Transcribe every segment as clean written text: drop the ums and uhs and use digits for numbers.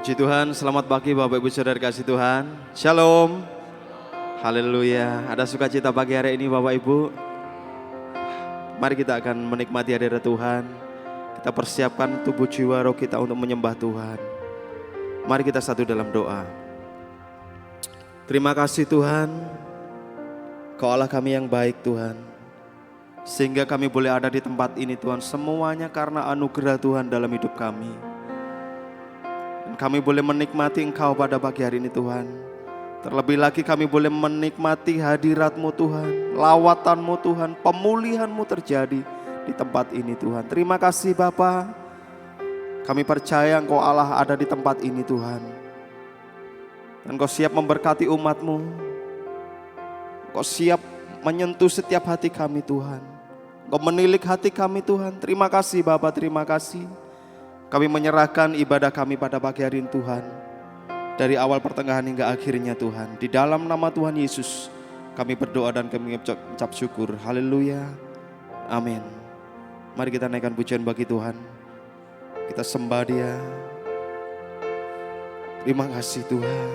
Puji Tuhan, selamat pagi Bapak Ibu Saudara kasih Tuhan. Shalom. Haleluya. Ada sukacita pagi hari ini Bapak Ibu. Mari kita akan menikmati hadirat Tuhan. Kita persiapkan tubuh jiwa roh kita untuk menyembah Tuhan. Mari kita satu dalam doa. Terima kasih Tuhan, Kau Allah kami yang baik Tuhan. Sehingga kami boleh ada di tempat ini Tuhan. Semuanya karena anugerah Tuhan dalam hidup kami. Dan kami boleh menikmati Engkau pada pagi hari ini Tuhan. Terlebih lagi kami boleh menikmati hadirat-Mu Tuhan, lawatan-Mu Tuhan, pemulihan-Mu terjadi di tempat ini Tuhan. Terima kasih Bapa. Kami percaya Engkau Allah ada di tempat ini Tuhan. Dan Engkau siap memberkati umat-Mu. Engkau siap menyentuh setiap hati kami Tuhan. Engkau menilik hati kami Tuhan. Terima kasih Bapa, terima kasih. Kami menyerahkan ibadah kami pada pagi hari ini Tuhan. Dari awal pertengahan hingga akhirnya Tuhan. Di dalam nama Tuhan Yesus kami berdoa dan kami mengucap syukur. Haleluya. Amin. Mari kita naikkan pujian bagi Tuhan. Kita sembah Dia. Terima kasih Tuhan.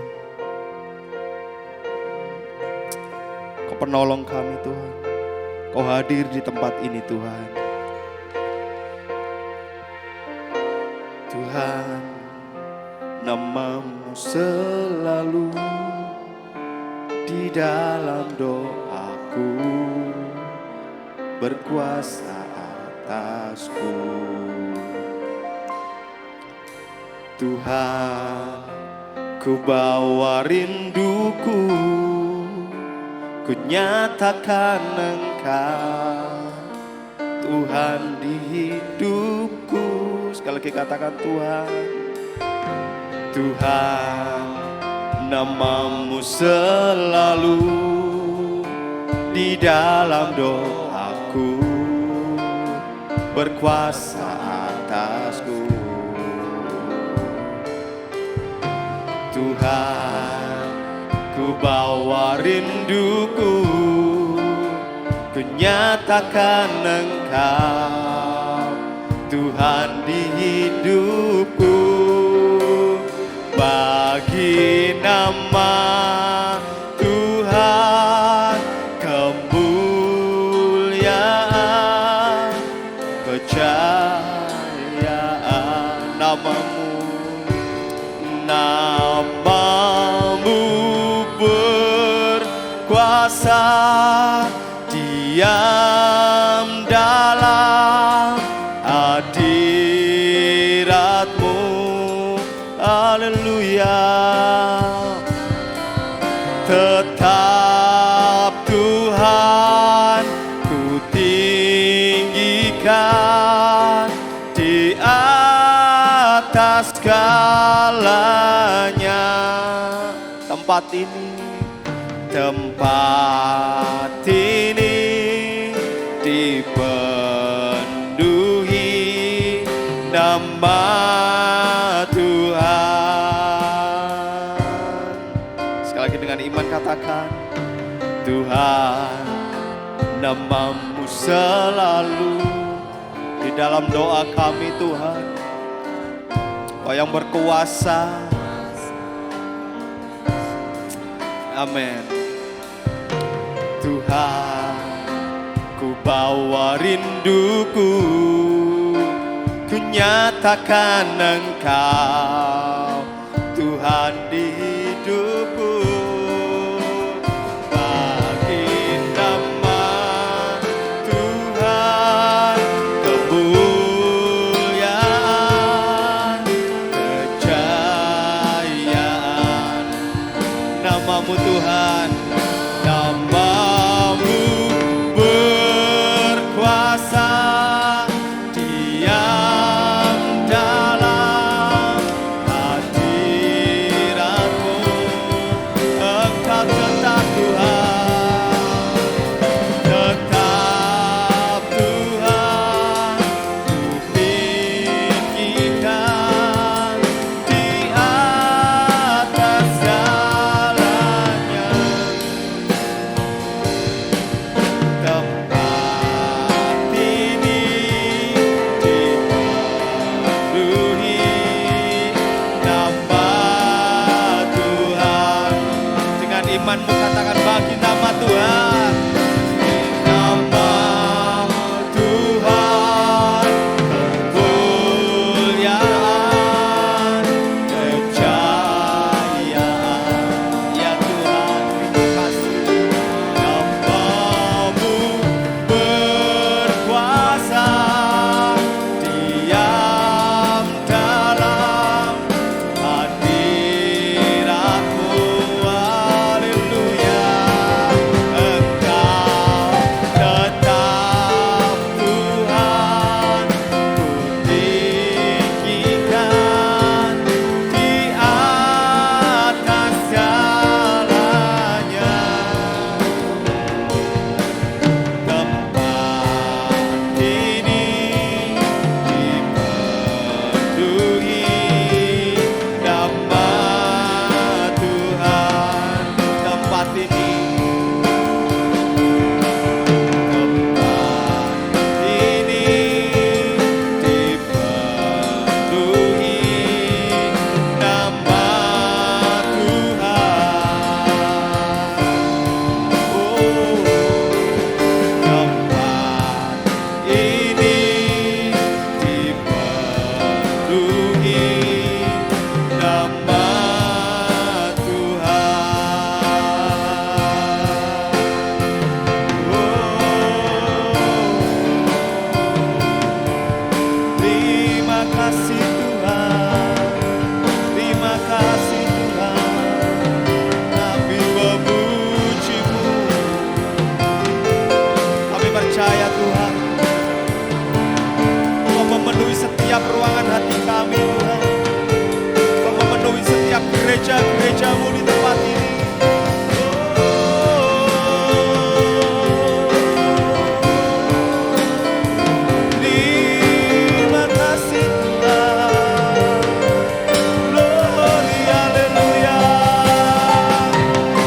Kau penolong kami Tuhan. Kau hadir di tempat ini Tuhan. Tuhan, nama-Mu selalu di dalam doaku, berkuasa atasku. Tuhan, ku bawa rinduku, ku nyatakan Engkau Tuhan di hidupku. Sekali lagi katakan Tuhan. Tuhan, nama-Mu selalu di dalam doaku, berkuasa atasku. Tuhan, ku bawa rinduku, ku nyatakan Engkau Tuhan di hidupku. Bagi nama Tuhan kemuliaan, kejayaan. Nama-Mu, nama-Mu berkuasa, diam dalam hadirat-Mu. Haleluya. Tetap Tuhan ku tinggikan di atas segalanya. Tempat ini dipenuhi nama Tuhan. Sekali lagi dengan iman katakan, Tuhan, nama-Mu selalu di dalam doa kami Tuhan. Kau yang berkuasa. Amin. Tuhan, ku bawa rinduku, ku nyatakan Engkau Tuhan di hidupku. Bagi nama Tuhan kemuliaan, kejayaan. Nama-Mu Tuhan, nama-Mu berkuasa, diam dalam hadirat-Mu. imanmu katakan bagi nama Tuhan. Nama Tuhan kemuliaan, kejayaan. Ya Tuhan, terima kasih. Namamu berkuasa, diam dalam hadiratmu. Haleluya. Engkau tetap Tuhan, ku tinggikan di atas segalanya. Tempat ini dipenuhi nama Tuhan. Tempat ini, dipenuhi nama Tuhan. Tempat ini dipenuhi nama Tuhan. Terima kasih Tuhan, terima kasih Tuhan. Kami memuji-Mu, kami percaya Tuhan, Kau memenuhi setiap ruangan hati kami Tuhan. Kau memenuhi setiap gereja-gereja-Mu di tempat ini. Terima kasih Tuhan. Glory, haleluya.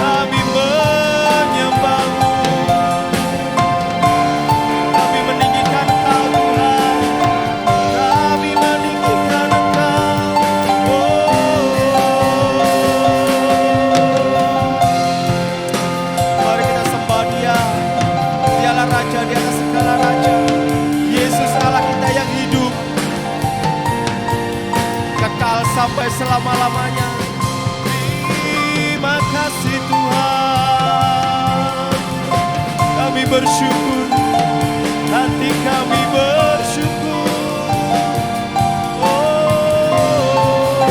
Kami menyembah-Mu, kami meninggikan Engkau Tuhan, kami meninggikan Engkau. Mari kita sembah Dia. Dialah Raja di atas segala raja. Yesus Allah kita yang hidup, kekal sampai selama-lamanya. Terima kasih Tuhan. Kami bersyukur, hati kami bersyukur. Oh,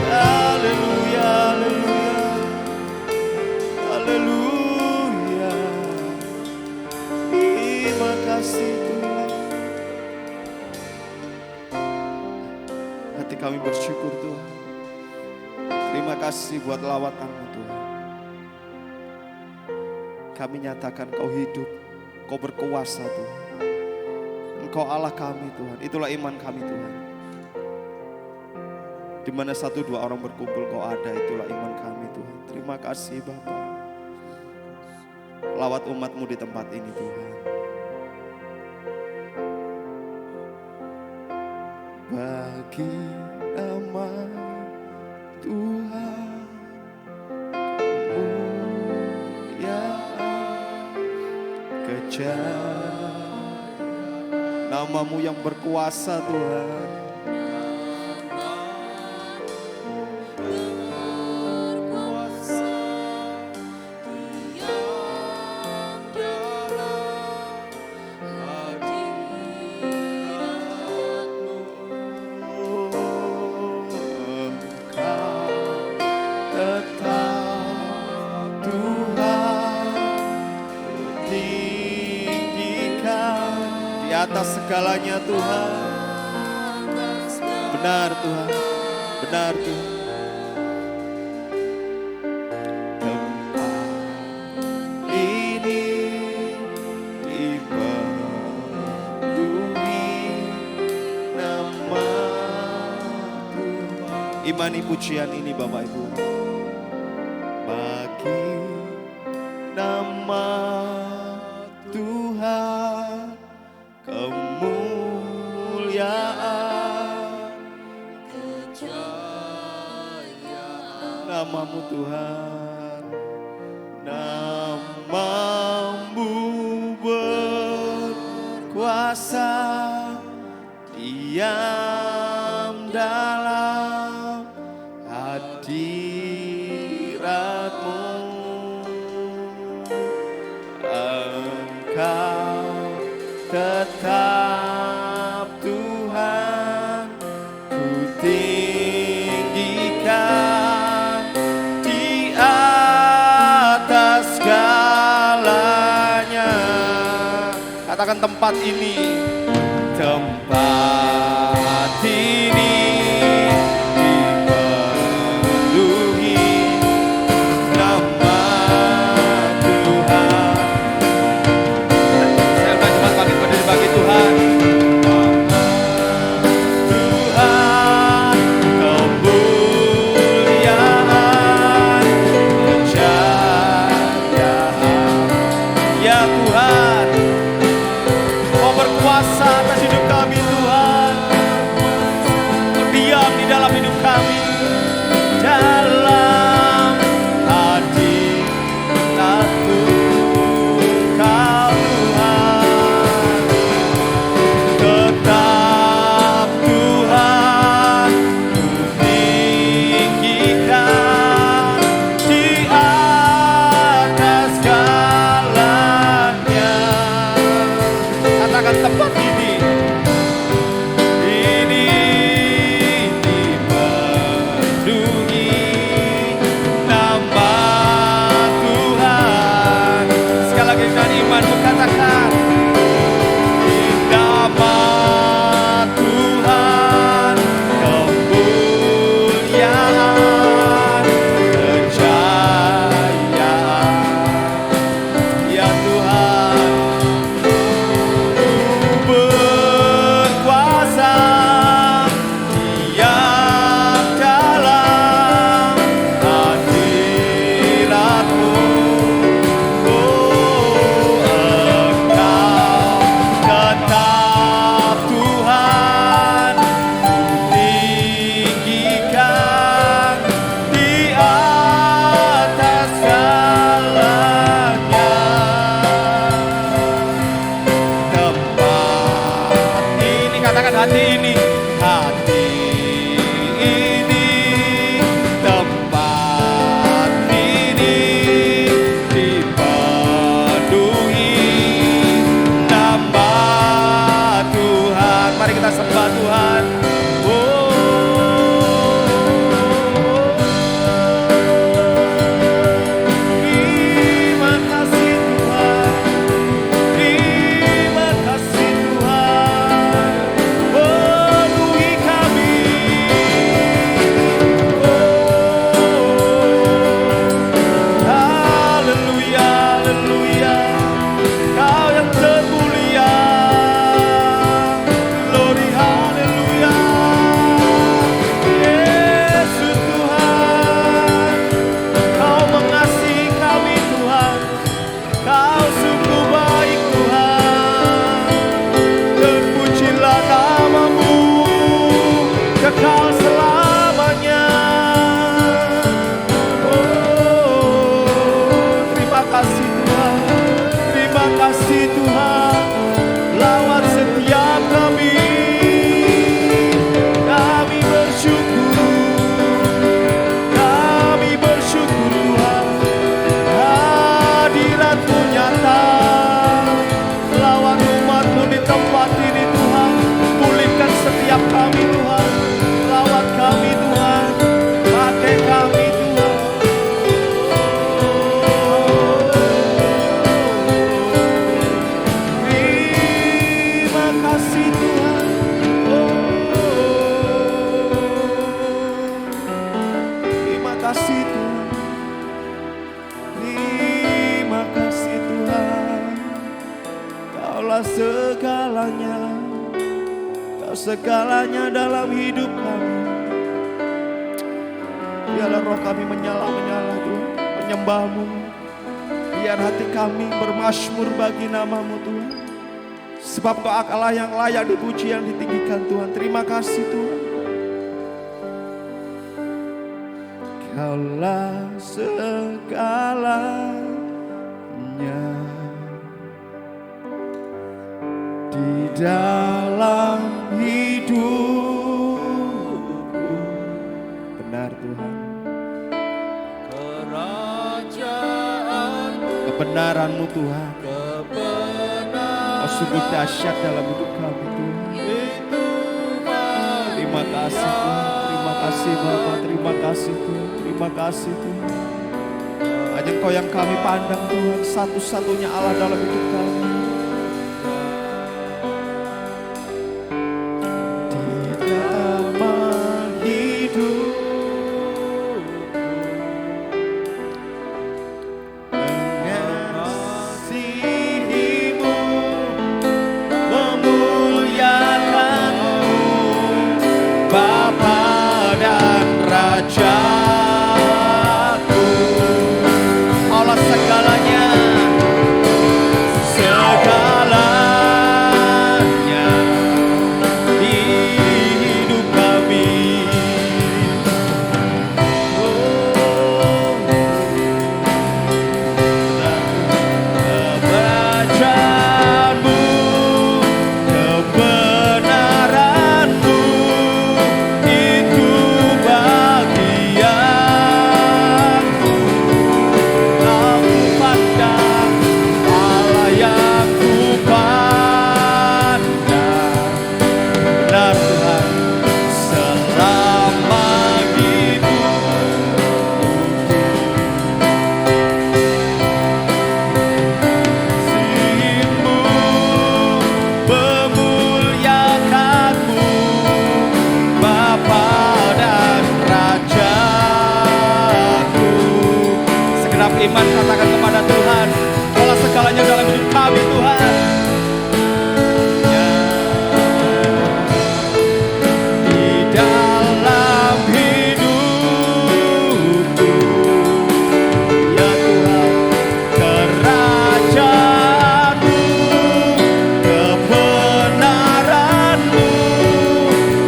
haleluya, haleluya, haleluya. Terima kasih Tuhan. Hati kami bersyukur Tuhan. Terima kasih buat lawatan-Mu Tuhan. Kami nyatakan Kau hidup, Kau berkuasa Tuhan. Engkau Allah kami Tuhan. Itulah iman kami Tuhan. Di mana 1-2 orang berkumpul Kau ada, itulah iman kami Tuhan. Terima kasih Bapa. Lawat umat-Mu di tempat ini Tuhan. Bagi nama Tuhan kemuliaan, kejayaan. Nama-Mu yang berkuasa Tuhan. Atas segalanya Tuhan. Benar Tuhan, benar Tuhan. Tempat ini dipenuhi nama Tuhan. Imani pujian ini Bapak Ibu. Bagi nama Tuhan kemuliaan, kejayaan. namamu Tuhan. Namamu berkuasa, diam dalam hadiratmu. Engkau tetap Tuhan, ku tinggikan di atas segalanya. Katakan tempat ini, tempat ini dipenuhi nama Tuhan. Saya udah cuma bagi Tuhan. Tuhan, kemuliaan, kejayaan, ya Tuhan, Kau berkuasa atas hidup kami Tuhan. Kau diam di dalam hidup kami, dalam hadirat-Mu Kau Tuhan, tetap Tuhan, ku tinggikan di atas segalanya. Katakan tempat ini dipenuhi nama Tuhan. Sekali lagi dengan imanmu katakan, nama Tuhan, kemuliaan, kejayaan, ya Tuhan, berkuasa, diam dalam hadirat-Mu. Oh, Engkau tetap Tuhan, ku tinggikan di atas segalanya. Tempat ini, katakan hati ini, hati ini, tempat ini dipenuhi nama Tuhan. Mari kita sembah Tuhan. Terima kasih Tuhan. Terima kasih Tuhan, penuhi kami. Haleluya, haleluya, Kau yang termulia. Glory, haleluya. Yesus Tuhan, Kau mengasihi kami Tuhan. Kau sungguh baik Tuhan. Terpujilah nama-Mu kekal selamanya. Oh, terima kasih Tuhan. Terima kasih Tuhan. Lawat setiap kami. Kami bersyukur. Kami bersyukur Tuhan. Hadirat-Mu nyata. Lawan umat-Mu di tempat ini Tuhan. Pulihkan setiap kami Tuhan. Lawat kami Tuhan. Pakai kami Tuhan. Terima kasih Tuhan. Terima kasih Tuhan. Terima kasih Tuhan. Kaulah segalanya. Kau segalanya dalam hidup kami. Biarlah roh kami menyala-menyala Tuhan, menyembah-Mu. Biar hati kami bermazmur bagi nama-Mu Tuhan. Sebab Kau Allah yang layak dipuji, yang ditinggikan Tuhan. Terima kasih Tuhan. Kaulah segalanya di dalam hidupku. Benar Tuhan. Kerajaanmu, Kebenaran-Mu Tuhan, kebenaran sungguh dahsyat dalam hidup kami Tuhan. itu Terima kasih Tuhan, terima kasih Bapa, terima kasih Tuhan, terima kasih Tuhan. Hanya Engkau yang kami pandang Tuhan, satu-satunya Allah dalam hidup kami. Di dalam hidup mengasihimu, memuliakanmu, Bapa dan Rajaku. Allah segalanya, segalanya di hidup kami. Kerajaanmu, kebenaranmu itu bagianku. Aku pandang Allah yang ku pandang. Benar Tuhan, selama hidupku. Simu memuliakanmu, Bapa dan Rajaku. Segenap iman katakan kepada Tuhan, Kaulah segalanya dalam hidup kami Tuhan. Ya. Di dalam hidupku, ya Tuhan, kerajaanmu, kebenaranmu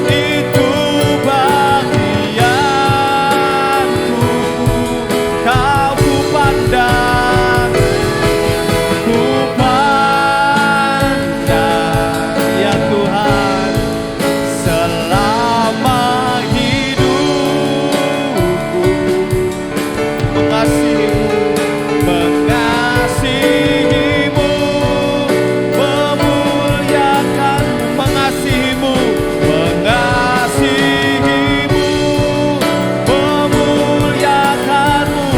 itu bagianku. Kau ku pandang, ya Tuhan, selama hidupku. Mengasihimu, memuliakanmu, mengasihimu, memuliakanmu,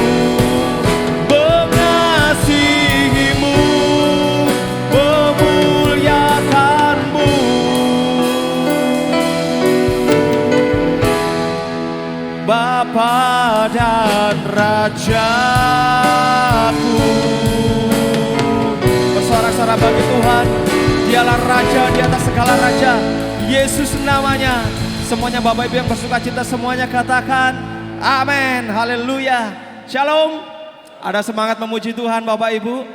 mengasihimu, memuliakanmu. Bapa dan Rajaku. Bersorak-sorak bagi Tuhan, Dialah Raja di atas segala raja. Yesus namanya. Semuanya Bapak Ibu yang bersuka cita semuanya katakan amin, haleluya. Shalom. Ada semangat memuji Tuhan Bapak Ibu?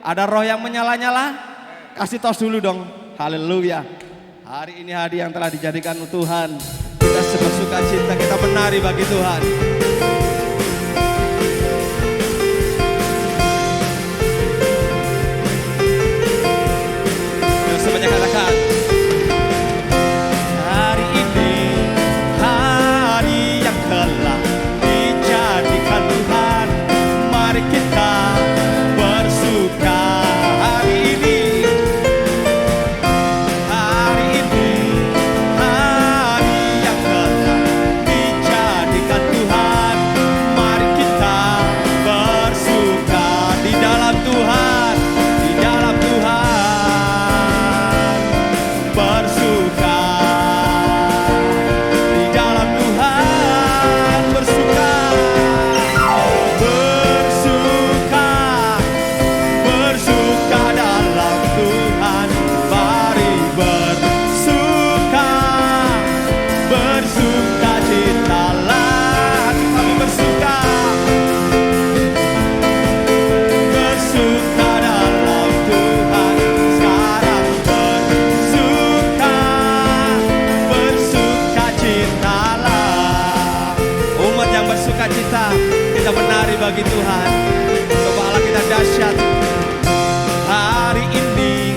Ada roh yang menyala-nyala? Kasih tos dulu dong. Haleluya. Hari ini hari yang telah dijadikan Tuhan. Kita bersuka cita, kita menari bagi Tuhan. Terus semuanya katakan, hari ini hari yang telah dijadikan Tuhan. Mari kita bersuka hari ini. Hari ini hari yang telah dijadikan Tuhan. bagi Tuhan. Coba Allah kita dahsyat. Hari ini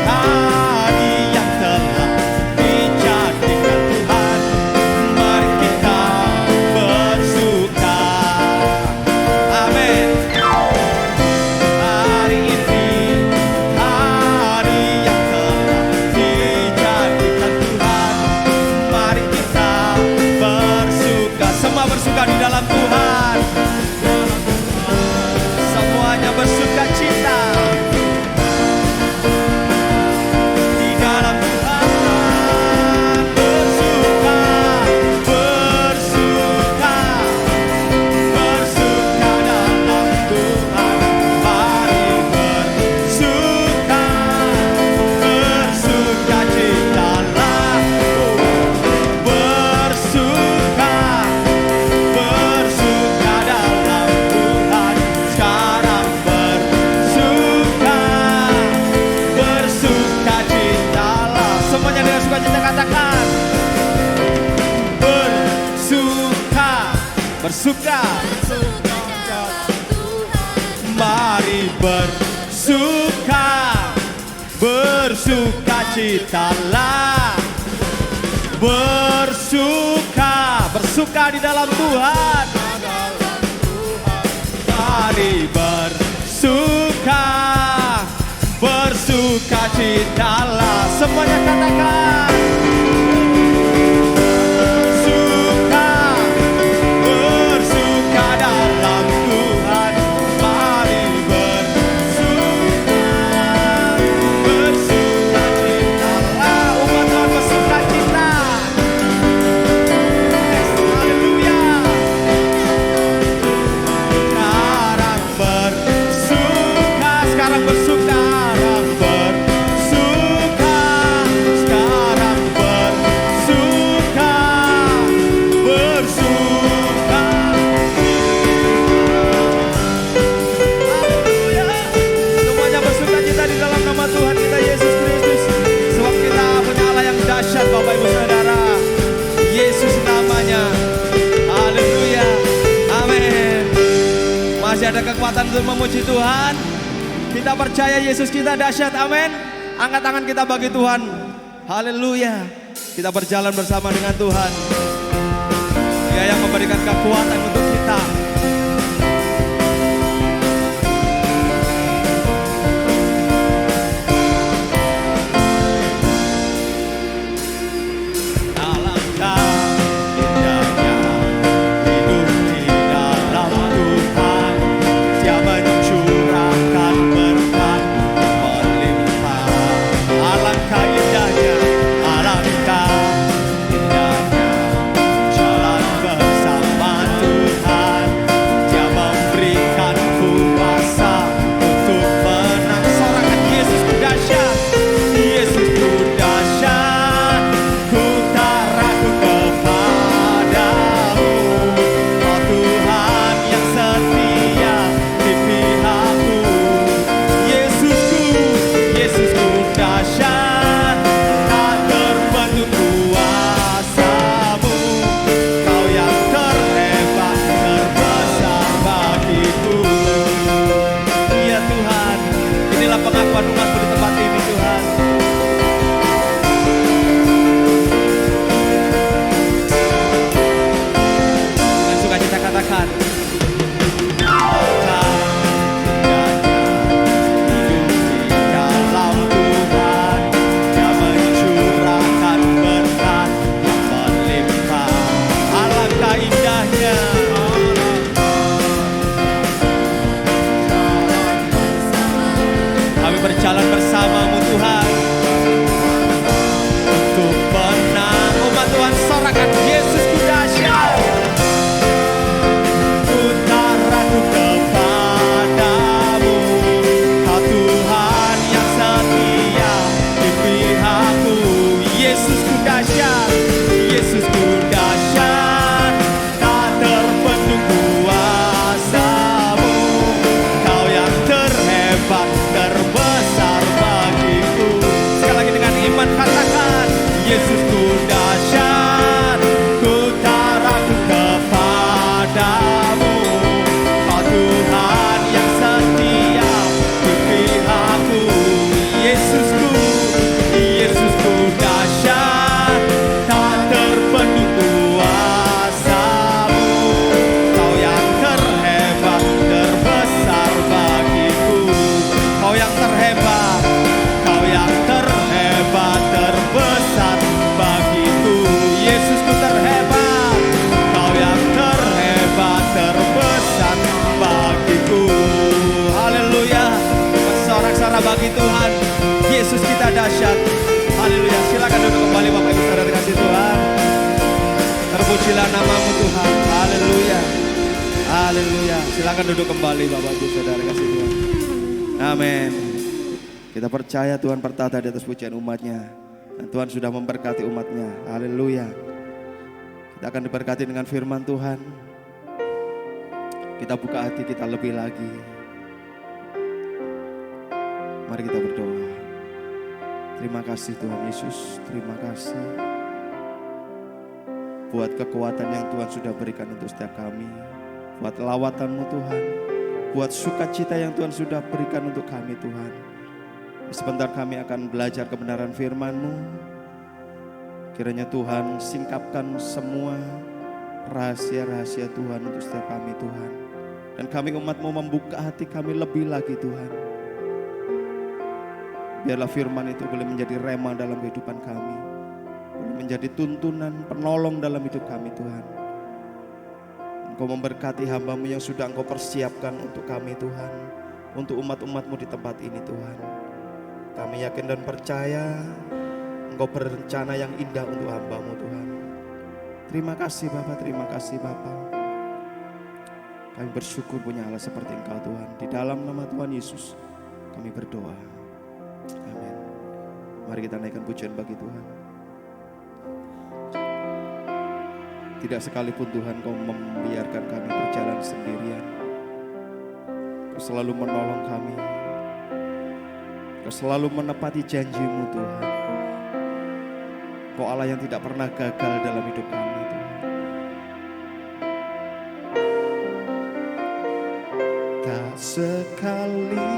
hari yang telah dijadikan Tuhan, mari kita bersuka. Amin. Hari ini hari yang telah dijadikan Tuhan, mari kita bersuka. Semua bersuka di dalam Tuhan. Semuanya bersuka cita di dalam Tuhan. Bersuka, bersuka, bersuka dalam Tuhan. Mari bersuka, bersuka citalah. Bersuka, bersuka dalam Tuhan. Sekarang bersuka, bersuka citalah. Semuanya dengan sukacita katakan. Bersuka, bersuka. Mari bersuka, bersuka citalah. Bersuka, bersuka di dalam Tuhan. Mari bersuka, bersuka citalah. Semuanya katakan. Bersuka, bersuka dalam Tuhan. Mari bersuka, bersuka citalah. Umat Tuhan bersuka cita. Yes, haleluya. Sekarang bersuka, sekarang bersuka, sekarang bersuka, sekarang bersuka, bersuka. Haleluya. Semuanya bersuka cita di dalam nama Tuhan kita Yesus Kristus. Sebab kita punya Allah yang dahsyat, Bapak Ibu Saudara. Yesus namanya. Haleluya. Amin. Masih ada kekuatan untuk memuji Tuhan. Kita percaya Yesus kita dahsyat. Amin. Angkat tangan kita bagi Tuhan. Haleluya. Kita berjalan bersama dengan Tuhan. Dia yang memberikan kekuatan untuk kita. Alangkah indahnya hidup di dalam Tuhan. Dia mencurahkan berkat melimpah. Alangkah indahnya, alangkah indahnya jalan bersama Tuhan. Dia memberikan kuasa untuk menang. Sorakan Yesusku dahsyat, Yesusku dahsyat. Ku tak ragu kepadamu, oh Tuhan yang setia di pihakku. Yesusku, Yesusku dahsyat, tak terbendung kuasamu. Kau yang terhebat, terbesar bagiku. Ya Tuhan, inilah pengakuan umatmu di tempat ini Tuhan. Dengan sukacita katakan. Alangkah indahnya hidup di dalam Tuhan. Dia mencurahkan berkat yang melimpah. Alangkah indahnya. Kami berjalan bersamamu Tuhan. Untuk menang umat Tuhan, sorakan Yesusku dahsyat. Ku tak ragu kepadamu, Kau Tuhan yang setia di pihakku. Yesusku dahsyat, Yesusku dahsyat, tak terbendung kuasamu. Kau yang terhebat, terbesar bagiku. Sekali lagi dengan iman katakan. Yesusku dahsyat, ku tak ragu kepadamu. Kau Silakan duduk kembali Bapak Ibu Saudara kasih Tuhan. Terpujilah namamu Tuhan. Haleluya. Haleluya. Silakan duduk kembali Bapak Ibu Saudara kasih Tuhan. Amin. Kita percaya Tuhan bertata di atas pujian umatnya. Dan Tuhan sudah memberkati umatnya. Haleluya. Kita akan diberkati dengan firman Tuhan. Kita buka hati kita lebih lagi. Mari kita berdoa. Terima kasih Tuhan Yesus. Terima kasih buat kekuatan yang Tuhan sudah berikan untuk setiap kami. Buat lawatan-Mu Tuhan. Buat sukacita yang Tuhan sudah berikan untuk kami Tuhan. Sebentar kami akan belajar kebenaran firman-Mu. Kiranya Tuhan singkapkan semua rahasia-rahasia Tuhan untuk setiap kami Tuhan. Dan kami umat-Mu membuka hati kami lebih lagi Tuhan. Biarlah firman itu boleh menjadi rema dalam kehidupan kami. Boleh menjadi tuntunan, penolong dalam hidup kami Tuhan. Engkau memberkati hamba-Mu yang sudah Engkau persiapkan untuk kami Tuhan. Untuk umat-umat-Mu di tempat ini Tuhan. Kami yakin dan percaya Engkau berencana yang indah untuk hamba-Mu Tuhan. Terima kasih Bapa, terima kasih Bapa. Kami bersyukur punya Allah seperti Engkau Tuhan. Di dalam nama Tuhan Yesus kami berdoa. Amin. Mari kita naikkan pujian bagi Tuhan. Tidak sekalipun Tuhan Kau membiarkan kami berjalan sendirian. Kau selalu menolong kami. Kau selalu menepati janji-Mu Tuhan. Kau Allah yang tidak pernah gagal dalam hidup kami Tuhan. Tak sekalipun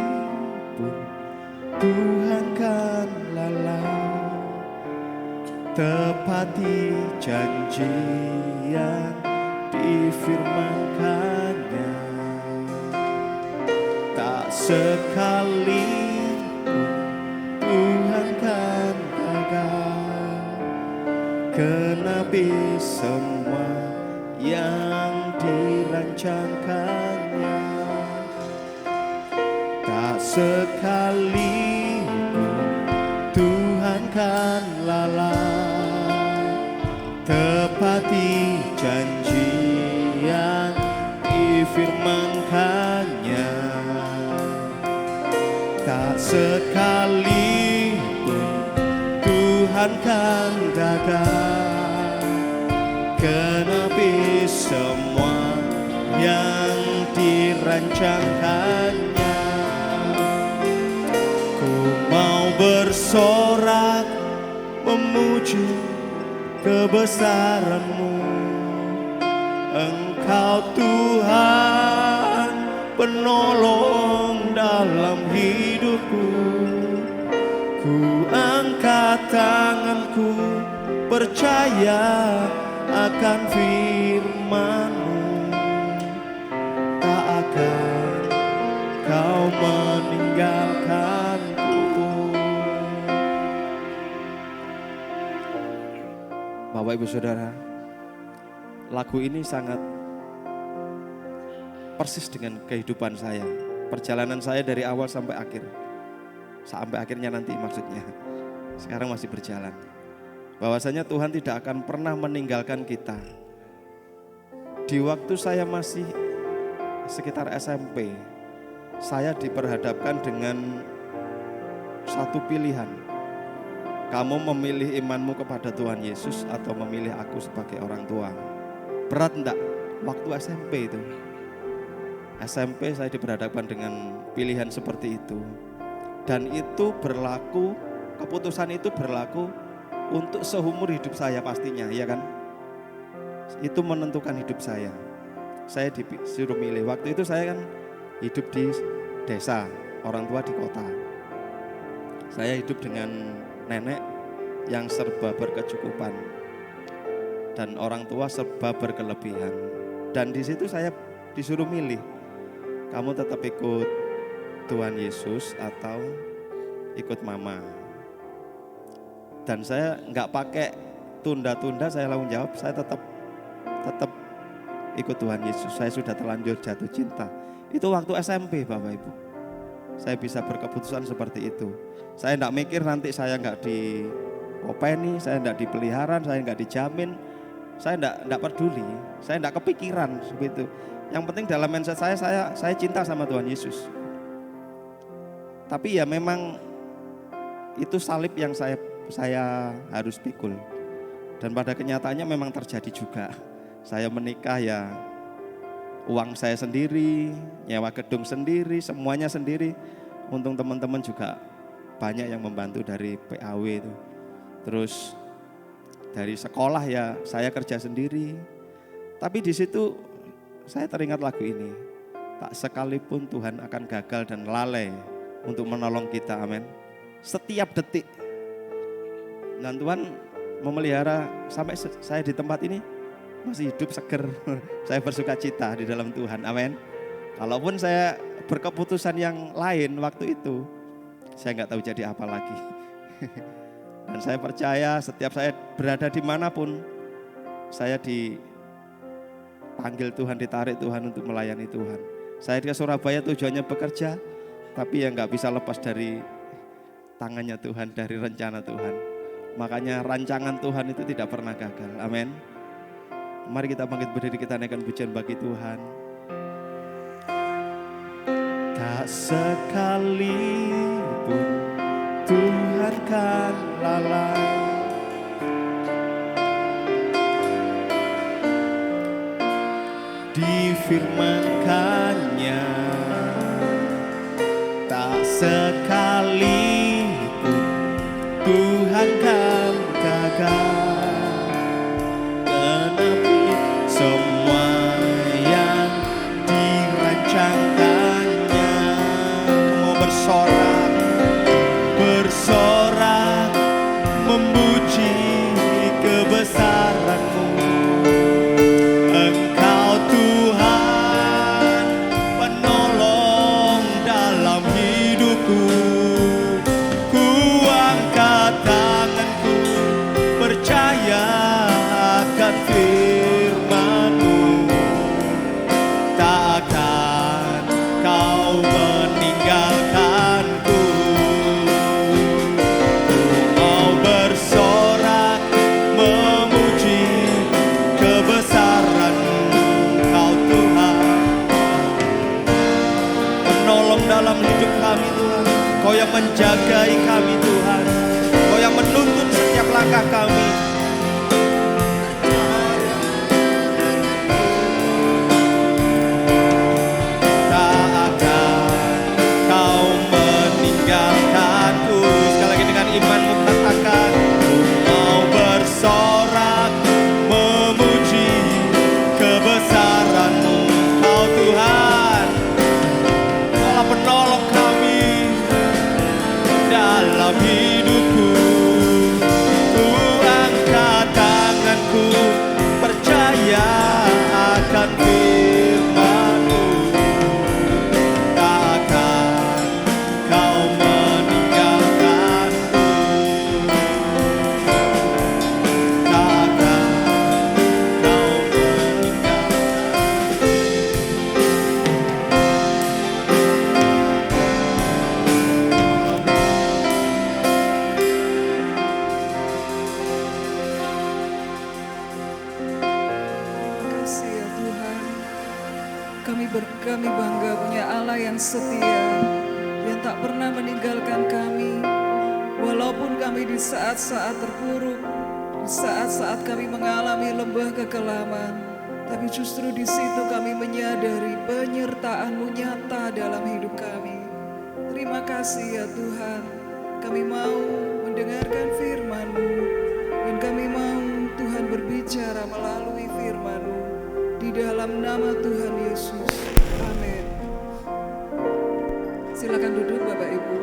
Tuhan kan lalai tepati janji yang difirmankannya. Tak sekalipun Tuhan kan gagal genapi semua yang dirancangkannya. Tak sekalipun Tuhan kan lalai tepati janji yang difirmankannya. Tak sekalipun Tuhan kan gagal genapi semua yang dirancangkannya. Ku mau bersorak memuji kebesaran-Mu. Engkau Tuhan penolong dalam hidupku. Ku angkat tanganku percaya akan firman-Mu. Tak akan Kau meninggalkanku. Bapak Ibu Saudara, lagu ini sangat persis dengan kehidupan saya. Perjalanan saya dari awal sampai akhir. Sampai akhirnya nanti maksudnya. Sekarang masih berjalan. Bahwasanya Tuhan tidak akan pernah meninggalkan kita. Di waktu saya masih sekitar SMP, saya diperhadapkan dengan satu pilihan. Kamu memilih imanmu kepada Tuhan Yesus atau memilih aku sebagai orang tua. Berat enggak? Waktu SMP itu. SMP saya diperhadapkan dengan pilihan seperti itu. Dan itu berlaku, keputusan itu berlaku untuk seumur hidup saya pastinya, ya kan? Itu menentukan hidup saya. Saya disuruh milih. Waktu itu saya kan hidup di desa, orang tua di kota. Saya hidup dengan nenek yang serba berkecukupan dan orang tua serba berkelebihan. Dan di situ saya disuruh milih. Kamu tetap ikut Tuhan Yesus atau ikut mama. Dan saya nggak pakai tunda-tunda, saya langsung jawab, saya tetap ikut Tuhan Yesus. Saya sudah terlanjur jatuh cinta. Itu waktu SMP Bapak Ibu. Saya bisa berkeputusan seperti itu. Saya enggak mikir nanti saya enggak openi, saya enggak dipelihara, saya enggak dijamin, saya enggak peduli, saya enggak kepikiran seperti itu. Yang penting dalam mindset saya cinta sama Tuhan Yesus. Tapi ya memang itu salib yang saya harus pikul. Dan pada kenyataannya memang terjadi juga. Saya menikah ya uang saya sendiri, nyewa gedung sendiri, semuanya sendiri. Untung teman-teman juga banyak yang membantu dari PAW itu. Terus dari sekolah ya saya kerja sendiri. Tapi di situ saya teringat lagu ini. Tak sekalipun Tuhan akan gagal dan lalai untuk menolong kita, amin. Setiap detik. Dan Tuhan memelihara sampai saya di tempat ini masih hidup seger. Saya bersuka cita di dalam Tuhan, amin. Kalaupun saya berkeputusan yang lain waktu itu, saya nggak tahu jadi apa lagi. Dan saya percaya setiap saya berada dimanapun, saya dipanggil Tuhan, ditarik Tuhan untuk melayani Tuhan. Saya di Surabaya tujuannya bekerja, tapi ya nggak bisa lepas dari tangannya Tuhan, dari rencana Tuhan. Makanya rancangan Tuhan itu tidak pernah gagal, amin. Mari kita bangkit berdiri, kita naikkan pujian bagi Tuhan. Tak sekalipun Tuhan kan lalai, difirmankannya, tak sekalipun Tuhan kan gagal. Semua yang dirancangkannya mau bersorak memuji kebesaran-Mu. Engkau Tuhan penolong dalam hidupku. Ku angkat tanganku percaya akan firman-Mu. Takkan Kau meninggalkanku. Ku mau bersorak memuji kebesaran Kau Tuhan. Menolong dalam hidup kami Tuhan. Kau yang menjagai kami Tuhan. Kau yang menuntun setiap langkah kami. Imanmu katakan, ku mau bersorak memuji kebesaran-Mu. Kau Tuhan, Kaulah penolong kami dalam hidupku. Ku angkat tanganku percaya akan firman-Mu. Takkan Kau Kami bangga punya Allah yang setia, yang tak pernah meninggalkan kami. Walaupun kami di saat-saat terpuruk, di saat-saat kami mengalami lembah kekelaman, tapi justru di situ kami menyadari penyertaan-Mu nyata dalam hidup kami. Terima kasih ya Tuhan, kami mau mendengarkan firman-Mu, dan kami mau Tuhan berbicara melalui firman-Mu. Di dalam nama Tuhan Yesus, amin. Silakan duduk Bapak Ibu.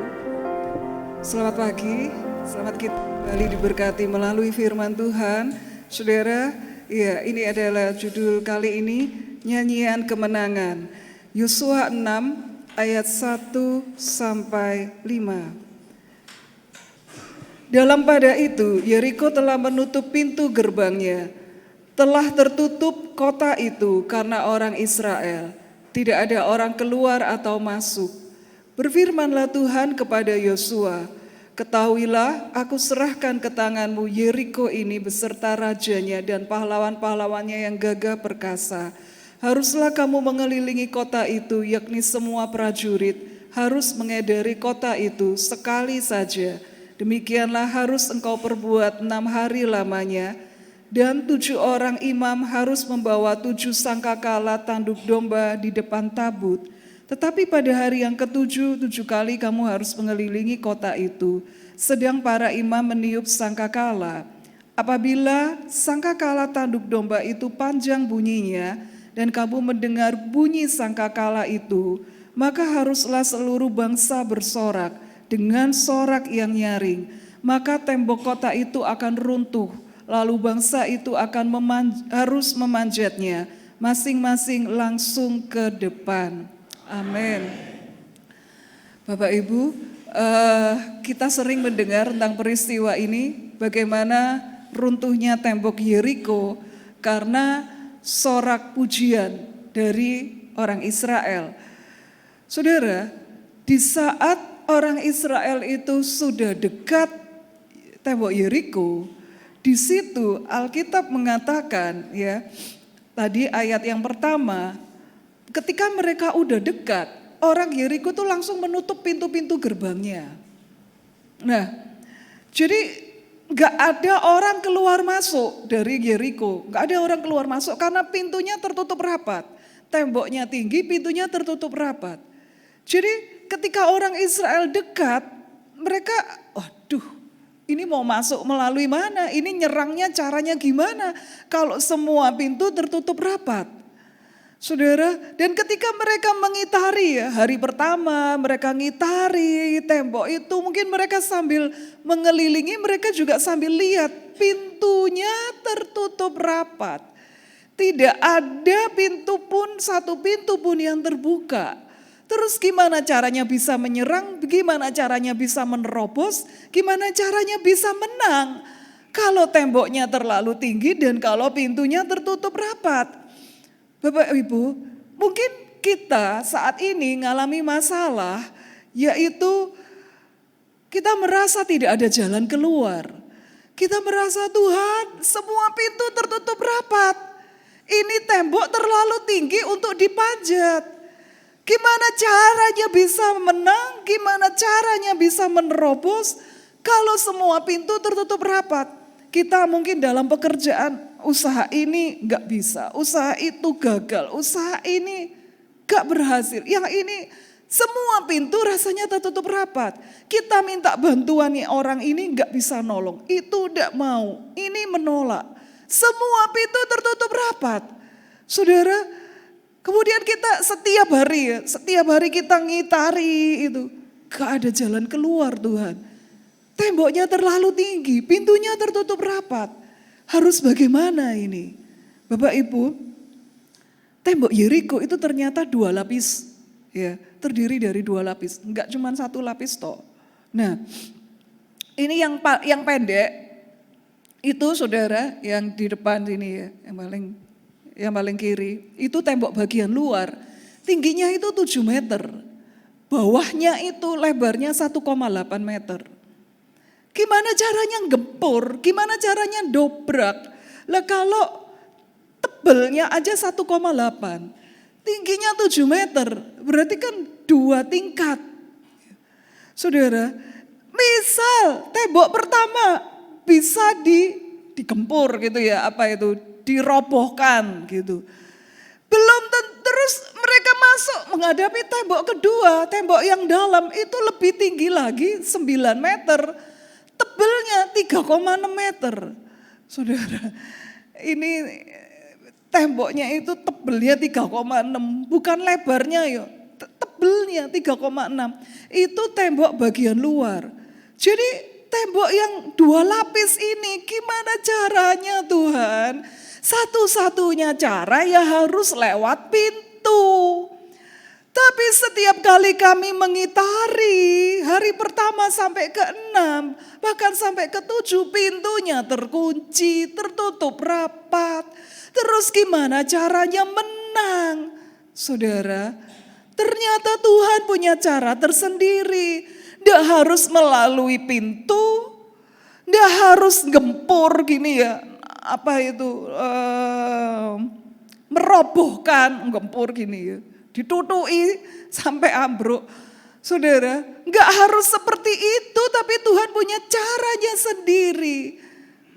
Selamat pagi, selamat kita kembali diberkati melalui firman Tuhan. Saudara, ya ini adalah judul kali ini, Nyanyian Kemenangan. Yosua 6 ayat 1 sampai 5. Dalam pada itu, Yeriko telah menutup pintu gerbangnya. Telah tertutup kota itu karena orang Israel. Tidak ada orang keluar atau masuk. Berfirmanlah Tuhan kepada Yosua, Ketahuilah, aku serahkan ke tanganmu Yeriko ini beserta rajanya dan pahlawan-pahlawannya yang gagah perkasa. Haruslah kamu mengelilingi kota itu, yakni semua prajurit harus mengedari kota itu sekali saja. Demikianlah harus engkau perbuat 6 hari lamanya. Dan 7 orang imam harus membawa 7 sangkakala tanduk domba di depan tabut. Tetapi pada hari yang ke-7, 7 kali kamu harus mengelilingi kota itu. Sedang para imam meniup sangkakala. Apabila sangkakala tanduk domba itu panjang bunyinya, dan kamu mendengar bunyi sangkakala itu, maka haruslah seluruh bangsa bersorak dengan sorak yang nyaring. Maka tembok kota itu akan runtuh. Lalu bangsa itu akan harus memanjatnya, masing-masing langsung ke depan. Amin. Bapak Ibu, kita sering mendengar tentang peristiwa ini, bagaimana runtuhnya tembok Yeriko karena sorak pujian dari orang Israel. Saudara, di saat orang Israel itu sudah dekat tembok Yeriko, di situ Alkitab mengatakan, ya, tadi ayat yang pertama, ketika mereka udah dekat, orang Yeriko tuh langsung menutup pintu-pintu gerbangnya. Nah, jadi gak ada orang keluar masuk dari Yeriko, gak ada orang keluar masuk karena pintunya tertutup rapat. Temboknya tinggi, pintunya tertutup rapat. Jadi ketika orang Israel dekat, mereka, waduh, ini mau masuk melalui mana? Ini nyerangnya caranya gimana? Kalau semua pintu tertutup rapat. Saudara, dan ketika mereka mengitari ya, hari pertama mereka ngitari tembok itu, mungkin mereka sambil mengelilingi, mereka juga sambil lihat pintunya tertutup rapat. Tidak ada pintu pun, satu pintu pun yang terbuka. Terus gimana caranya bisa menyerang, gimana caranya bisa menerobos, gimana caranya bisa menang. Kalau temboknya terlalu tinggi dan kalau pintunya tertutup rapat. Bapak Ibu, mungkin kita saat ini mengalami masalah, yaitu kita merasa tidak ada jalan keluar. Kita merasa Tuhan semua pintu tertutup rapat. Ini tembok terlalu tinggi untuk dipanjat. Gimana caranya bisa menang? Gimana caranya bisa menerobos kalau semua pintu tertutup rapat? Kita mungkin dalam pekerjaan, usaha ini gak bisa, usaha itu gagal, usaha ini gak berhasil. Yang ini semua pintu rasanya tertutup rapat. Kita minta bantuan nih, orang ini gak bisa nolong, itu gak mau, ini menolak. Semua pintu tertutup rapat. Saudara, kemudian kita setiap hari kita ngitari itu. Gak ada jalan keluar Tuhan. Temboknya terlalu tinggi, pintunya tertutup rapat. Harus bagaimana ini? Bapak Ibu, tembok Yeriko itu ternyata 2 lapis. Ya, terdiri dari 2 lapis, enggak cuma 1 lapis toh. Nah, ini yang pendek, itu saudara yang di depan sini ya, yang paling kiri, itu tembok bagian luar, tingginya itu 7 meter, bawahnya itu lebarnya 1,8 meter. Gimana caranya gempur, gimana caranya dobrak, lah kalau tebelnya aja 1,8, tingginya 7 meter, berarti kan 2 tingkat. Saudara, misal tembok pertama bisa digempur gitu ya, dirobohkan gitu. Belum terus mereka masuk menghadapi tembok kedua, tembok yang dalam itu lebih tinggi lagi 9 meter, tebelnya 3,6 meter. Saudara, ini temboknya itu tebelnya 3,6, bukan lebarnya ya, tebelnya 3,6. Itu tembok bagian luar. Jadi tembok yang 2 lapis ini gimana caranya Tuhan? Satu-satunya cara ya harus lewat pintu. Tapi setiap kali kami mengitari hari pertama sampai ke-6, bahkan sampai ke-7 pintunya terkunci, tertutup rapat. Terus gimana caranya menang? Saudara, ternyata Tuhan punya cara tersendiri. Nggak harus melalui pintu, nggak harus gempur gini ya, apa itu, merobohkan, gempur gini ya, ditutui sampai ambruk. Saudara, nggak harus seperti itu, tapi Tuhan punya caranya sendiri.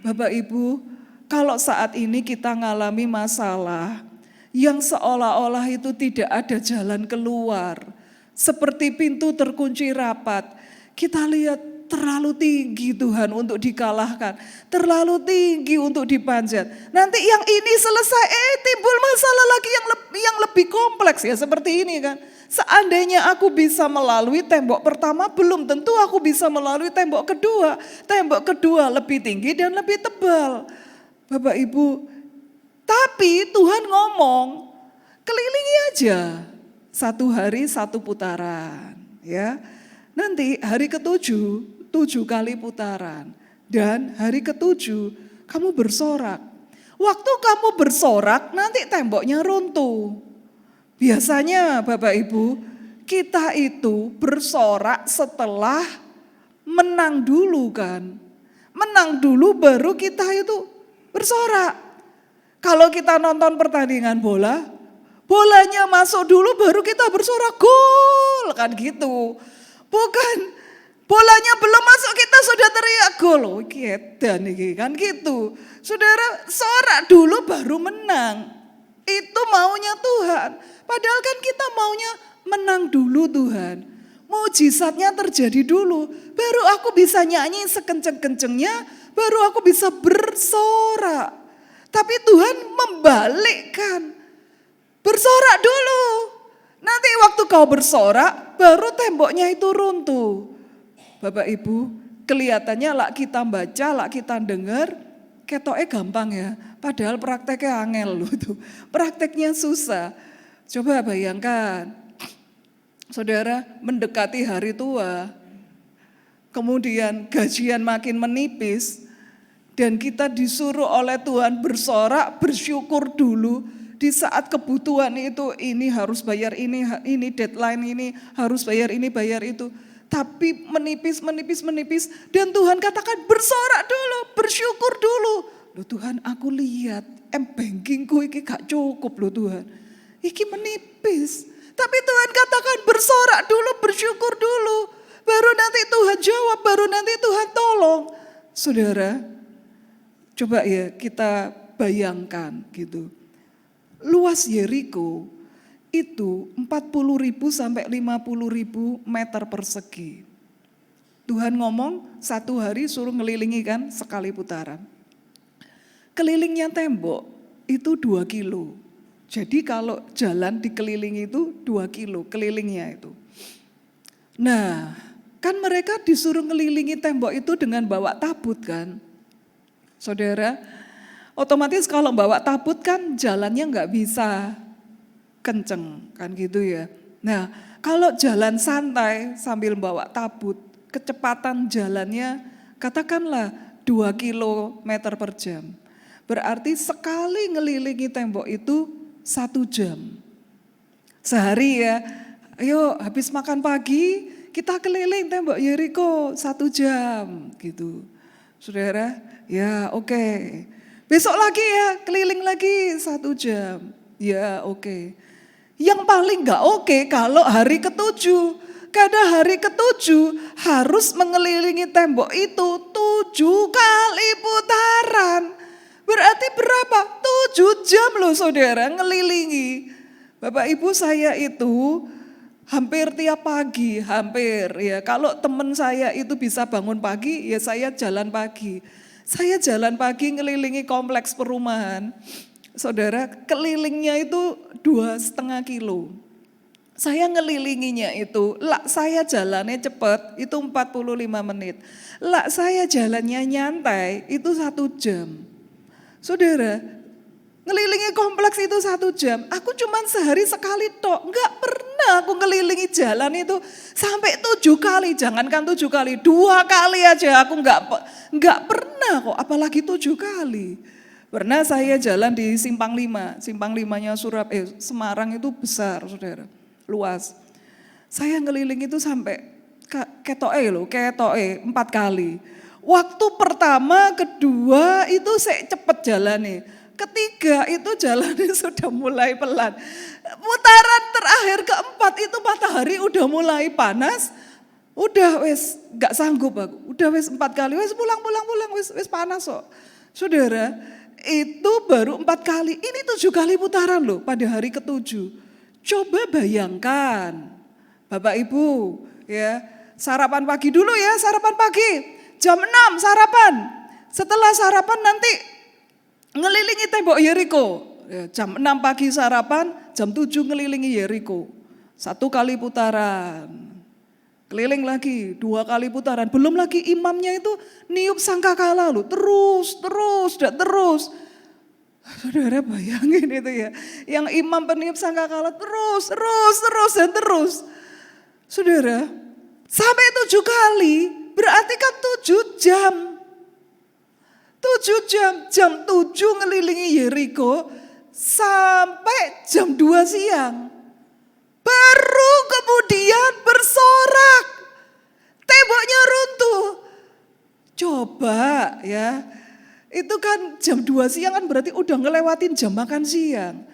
Bapak Ibu, kalau saat ini kita ngalami masalah yang seolah-olah itu tidak ada jalan keluar, seperti pintu terkunci rapat. Kita lihat terlalu tinggi Tuhan untuk dikalahkan, terlalu tinggi untuk dipanjat. Nanti yang ini selesai, timbul masalah lagi yang lebih kompleks ya, seperti ini kan. Seandainya aku bisa melalui tembok pertama, belum tentu aku bisa melalui tembok kedua. Tembok kedua lebih tinggi dan lebih tebal. Bapak Ibu, tapi Tuhan ngomong, kelilingi aja. 1 hari 1 putaran, ya. Nanti hari ke-7, 7 kali putaran. Dan hari ke-7 kamu bersorak. Waktu kamu bersorak nanti temboknya runtuh. Biasanya Bapak Ibu, kita itu bersorak setelah menang dulu kan. Menang dulu baru kita itu bersorak. Kalau kita nonton pertandingan bola, bolanya masuk dulu baru kita bersorak gol kan gitu. Bukan bolanya belum masuk kita sudah teriak gol. Oh edan iki kan gitu. Saudara, sorak dulu baru menang. Itu maunya Tuhan. Padahal kan kita maunya menang dulu Tuhan. Mujizatnya terjadi dulu. Baru aku bisa nyanyi sekenceng-kencengnya, baru aku bisa bersorak. Tapi Tuhan membalikkan. Bersorak dulu. Nanti waktu kau bersorak, baru temboknya itu runtuh. Bapak Ibu, kelihatannya lah kita baca, lah kita dengar, ketoknya gampang ya. Padahal prakteknya angel loh itu. Prakteknya susah. Coba bayangkan, saudara mendekati hari tua, kemudian gajian makin menipis, dan kita disuruh oleh Tuhan bersorak, bersyukur dulu. Di saat kebutuhan itu, ini harus bayar ini deadline ini, harus bayar ini, bayar itu. Tapi menipis, dan Tuhan katakan bersorak dulu, bersyukur dulu. Loh Tuhan, aku lihat bankingku ini gak cukup loh Tuhan. Iki menipis. Tapi Tuhan katakan bersorak dulu, bersyukur dulu. Baru nanti Tuhan jawab, baru nanti Tuhan tolong. Saudara, coba ya kita bayangkan gitu. Luas Yeriko itu 40.000 sampai 50.000 meter persegi. Tuhan ngomong 1 hari suruh ngelilingi kan sekali putaran. Kelilingnya tembok itu 2 kilo. Jadi kalau jalan dikelilingi itu 2 kilo kelilingnya itu. Nah kan mereka disuruh ngelilingi tembok itu dengan bawa tabut kan. Saudara, otomatis kalau bawa tabut kan jalannya nggak bisa kenceng kan gitu ya. Nah kalau jalan santai sambil bawa tabut, kecepatan jalannya katakanlah 2 kilometer per jam. Berarti sekali ngelilingi tembok itu 1 jam. Sehari ya, ayo habis makan pagi kita keliling tembok Yeriko 1 jam gitu. Saudara, ya oke. Besok lagi ya keliling lagi 1 jam. Ya oke. Yang paling gak oke kalau hari ke-7. Karena hari ke-7 harus mengelilingi tembok itu 7 kali putaran. Berarti berapa? 7 jam loh saudara ngelilingi. Bapak Ibu saya itu hampir tiap pagi, hampir ya. Kalau teman saya itu bisa bangun pagi, ya saya jalan pagi. Saya jalan pagi ngelilingi kompleks perumahan. Saudara, kelilingnya itu 2,5 kilo. Saya ngelilinginya itu, saya jalannya cepat, itu 45 menit. Saya jalannya nyantai, itu 1 jam. Saudara, ngelilingi kompleks itu 1 jam. Aku cuman sehari sekali tok. Enggak pernah aku ngelilingi jalan itu sampai 7 kali. Jangankan 7 kali, 2 kali aja aku enggak pernah kok. Apalagi 7 kali. Pernah saya jalan di Simpang 5. Simpang 5-nya Semarang itu besar saudara. Luas. Saya ngeliling itu sampai ketoke 4 kali. Waktu pertama, kedua itu saya cepet jalannya. Ketiga itu jalannya sudah mulai pelan. Putaran terakhir keempat itu matahari udah mulai panas. Udah wes gak sanggup aku. Udah wes 4 kali, wes pulang wes panas kok. Saudara, itu baru 4 kali. Ini 7 kali putaran loh pada hari ke-7. Coba bayangkan, Bapak Ibu, ya sarapan pagi dulu ya, sarapan pagi. Jam 6 sarapan. Setelah sarapan nanti ngelilingi tembok Yeriko. Ya, jam 6 pagi sarapan, jam 7 ngelilingi Yeriko. 1 kali putaran. Keliling lagi, 2 kali putaran. Belum lagi imamnya itu niup sangkakala loh. Terus. Saudara bayangin itu ya. Yang imam peniup sangkakala terus. Saudara, sampai 7 kali berarti kan 7 jam. 7 jam, jam 7 ngelilingi Yeriko sampai jam 2 siang. Baru kemudian bersorak. Temboknya runtuh. Coba ya, itu kan jam 2 siang kan berarti udah ngelewatin jam makan siang.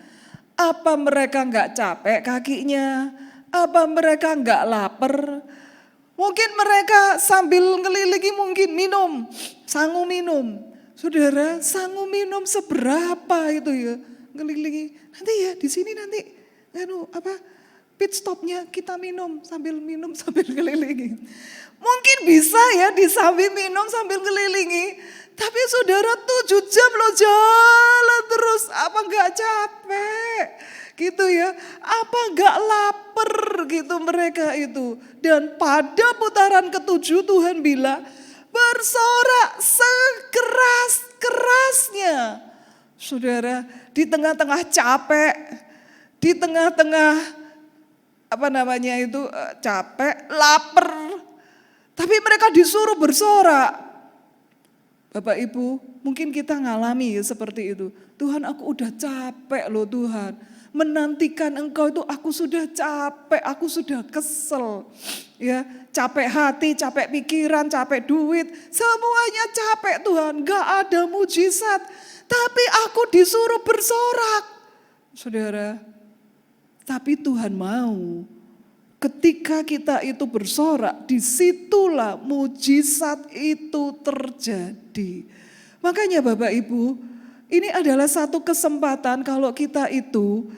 Apa mereka gak capek kakinya? Apa mereka gak lapar? Mungkin mereka sambil ngelilingi mungkin minum, sangu minum. Saudara, sangu minum seberapa itu ya? Ngelilingi. Nanti ya di sini nanti pit stopnya kita minum sambil ngelilingi. Mungkin bisa ya disambil minum sambil ngelilingi. Tapi saudara 7 jam lo jalan terus, apa gak capek? Gitu ya, apa gak lapar gitu mereka itu. Dan pada putaran ke-7 Tuhan bilang, bersorak sekeras-kerasnya. Saudara, di tengah-tengah capek, di tengah-tengah capek, lapar. Tapi mereka disuruh bersorak. Bapak Ibu, mungkin kita ngalami ya seperti itu. Tuhan, aku udah capek loh Tuhan. Menantikan Engkau itu aku sudah capek, aku sudah kesel. Ya, capek hati, capek pikiran, capek duit, semuanya capek Tuhan. Gak ada mujizat, tapi aku disuruh bersorak. Saudara, tapi Tuhan mau ketika kita itu bersorak, disitulah mujizat itu terjadi. Makanya Bapak Ibu, ini adalah satu kesempatan kalau kita itu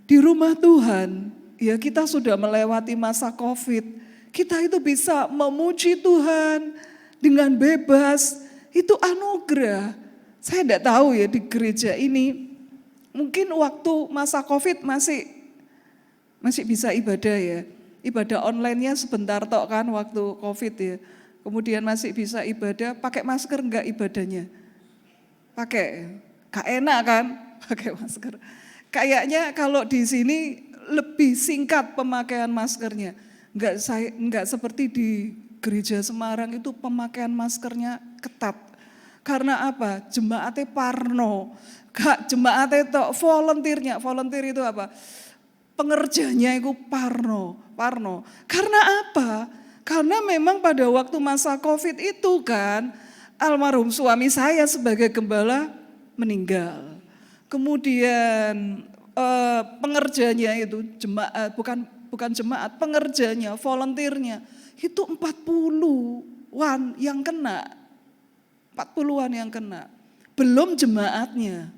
di rumah Tuhan, ya kita sudah melewati masa COVID, kita itu bisa memuji Tuhan dengan bebas, itu anugerah. Saya tidak tahu ya di gereja ini, mungkin waktu masa COVID masih bisa ibadah ya. Ibadah online-nya sebentar tok kan waktu COVID ya. Kemudian masih bisa ibadah, pakai masker enggak ibadahnya? Pakai. Gak enak kan pakai masker. Kayaknya kalau di sini lebih singkat pemakaian maskernya. Enggak seperti di gereja Semarang itu pemakaian maskernya ketat. Karena apa? Jemaatnya parno. Gak jemaatnya tok, volunteernya. Volunteer itu apa? Pengerjanya itu parno. Karena apa? Karena memang pada waktu masa COVID itu kan almarhum suami saya sebagai gembala meninggal. Kemudian pengerjanya itu jemaat, bukan jemaat, pengerjanya, volunteernya itu 40-an yang kena. 40-an yang kena. Belum jemaatnya.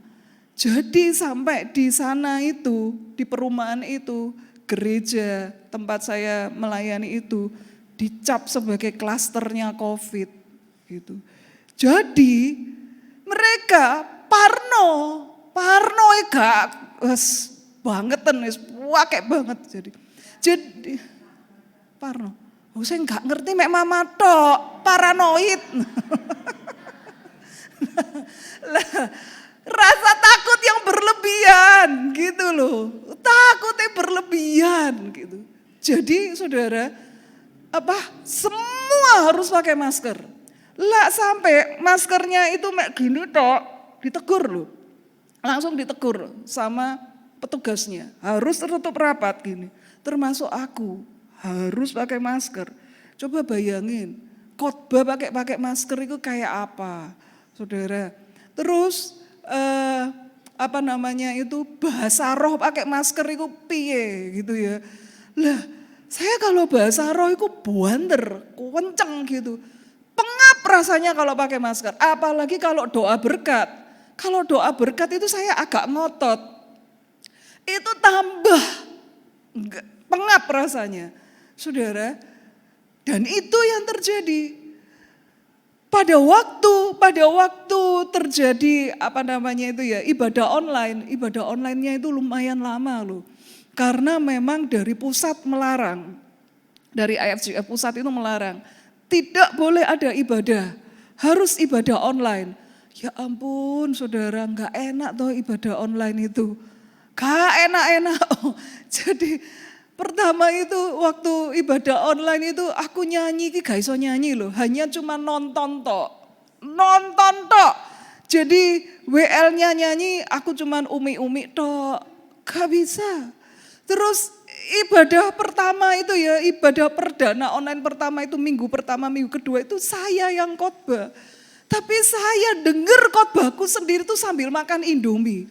Jadi sampai di sana itu, di perumahan itu, gereja tempat saya melayani itu dicap sebagai klasternya COVID gitu. Jadi mereka parno gak bangetan wis wae banget jadi parno. Saya nggak ngerti mek mama tok paranoid. Rasa takut yang berlebihan gitu loh. Takutnya berlebihan gitu. Jadi saudara, semua harus pakai masker. Lah sampai maskernya itu mek gini tok, ditegur loh. Langsung ditegur sama petugasnya. Harus tertutup rapat gini. Termasuk aku harus pakai masker. Coba bayangin, khotbah pakai masker itu kayak apa, saudara. Terus bahasa roh pakai masker itu piye gitu ya. Lah, saya kalau bahasa roh itu buanter, kenceng gitu. Pengap rasanya kalau pakai masker, apalagi kalau doa berkat. Kalau doa berkat itu saya agak ngotot. Itu tambah pengap rasanya, saudara. Dan itu yang terjadi. Pada waktu terjadi ibadah onlinenya itu lumayan lama loh. Karena memang dari pusat melarang, dari IFGF pusat itu melarang. Tidak boleh ada ibadah, harus ibadah online. Ya ampun saudara, gak enak toh ibadah online itu. Gak enak-enak. Jadi pertama itu waktu ibadah online itu aku nyanyi, gak iso nyanyi loh. Hanya cuma nonton tok. Jadi WL-nya nyanyi, aku cuma umi-umi tok. Gak bisa. Terus ibadah pertama itu ya, ibadah perdana online pertama itu minggu pertama, minggu kedua itu saya yang khotbah. Tapi saya dengar khotbahku sendiri tuh sambil makan Indomie.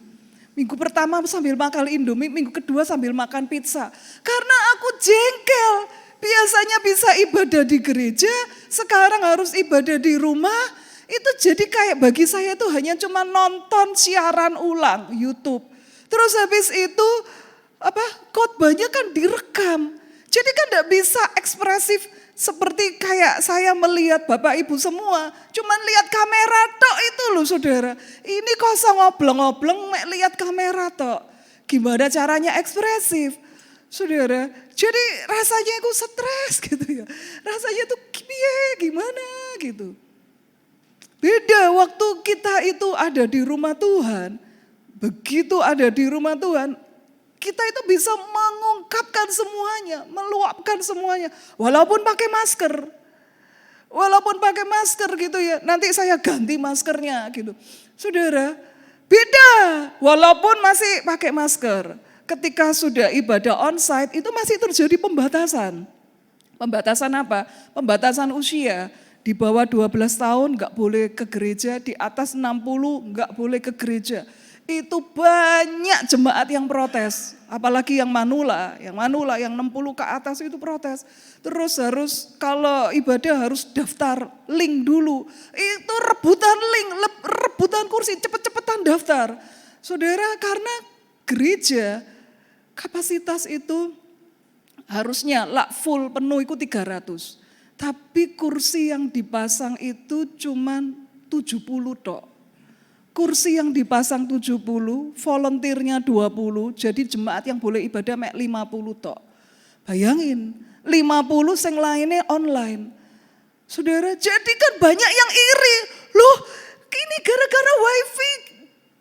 Minggu pertama sambil makan Indomie, minggu kedua sambil makan pizza. Karena aku jengkel, biasanya bisa ibadah di gereja, sekarang harus ibadah di rumah. Itu jadi kayak bagi saya itu hanya cuma nonton siaran ulang YouTube. Terus habis itu khotbahnya kan direkam. Jadi kan enggak bisa ekspresif seperti kayak saya melihat Bapak Ibu semua. Cuman lihat kamera tok itu loh saudara. Ini kosong ngoblong-ngoblong lihat kamera tok. Gimana caranya ekspresif? Saudara, jadi rasanya itu stres gitu ya. Rasanya tuh gimana gitu. Beda waktu kita itu ada di rumah Tuhan. Begitu ada di rumah Tuhan, kita itu bisa mengungkapkan semuanya, meluapkan semuanya. Walaupun pakai masker gitu ya. Nanti saya ganti maskernya gitu. Saudara, beda walaupun masih pakai masker. Ketika sudah ibadah onsite itu masih terjadi pembatasan. Pembatasan apa? Pembatasan usia. Di bawah 12 tahun gak boleh ke gereja, di atas 60 gak boleh ke gereja. Itu banyak jemaat yang protes, apalagi yang manula yang 60 ke atas itu protes. Terus harus kalau ibadah harus daftar link dulu. Itu rebutan link, rebutan kursi, cepet-cepetan daftar. Saudara, karena gereja kapasitas itu harusnya full penuh itu 300. Tapi kursi yang dipasang itu cuman 70 tok. Kursi yang dipasang 70, volunteernya 20, jadi jemaat yang boleh ibadah 50 tok. Bayangin, 50 yang lainnya online. Saudara, jadi kan banyak yang iri. Loh, ini gara-gara wifi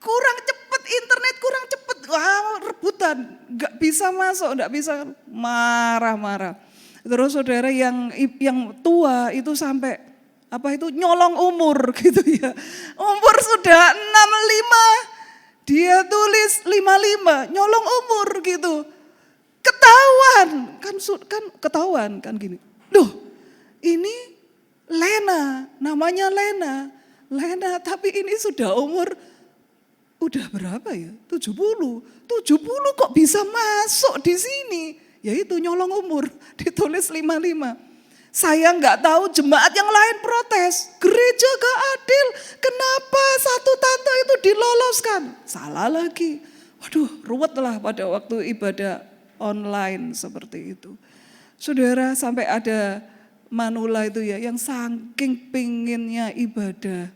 kurang cepat, internet kurang cepat. Wah, rebutan, gak bisa masuk, gak bisa, marah-marah. Terus saudara yang tua itu sampai nyolong umur gitu ya. Umur sudah 65, dia tulis 55, nyolong umur gitu. Ketahuan, kan ketahuan kan gini. Duh, ini Lena, namanya Lena, tapi ini sudah umur udah berapa ya? 70 kok bisa masuk di sini? Ya itu nyolong umur, ditulis 55. Saya nggak tahu jemaat yang lain protes, gereja gak adil, kenapa satu tante itu diloloskan? Salah lagi. Waduh, ruwet lah pada waktu ibadah online seperti itu. Saudara, sampai ada manula itu ya, yang saking pinginnya ibadah,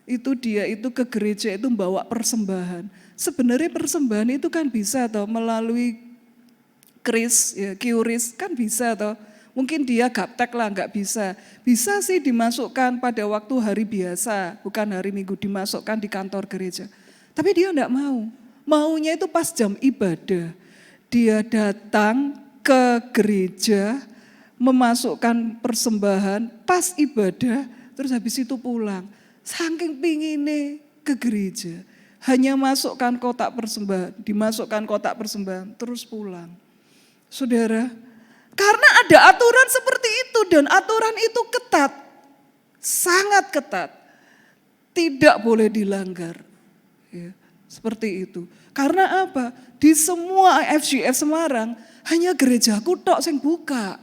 itu dia itu ke gereja itu membawa persembahan. Sebenarnya persembahan itu kan bisa toh melalui QRIS kan bisa toh. Mungkin dia gaptek lah, nggak bisa. Bisa sih dimasukkan pada waktu hari biasa, bukan hari Minggu, dimasukkan di kantor gereja. Tapi dia enggak mau. Maunya itu pas jam ibadah. Dia datang ke gereja, memasukkan persembahan, pas ibadah, terus habis itu pulang. Saking pinginnya ke gereja. Hanya masukkan kotak persembahan, dimasukkan kotak persembahan, terus pulang. Saudara, Karena ada aturan seperti itu dan aturan itu ketat. Sangat ketat. Tidak boleh dilanggar. Ya, seperti itu. Karena apa? Di semua FGF Semarang hanya gerejaku tok sing buka.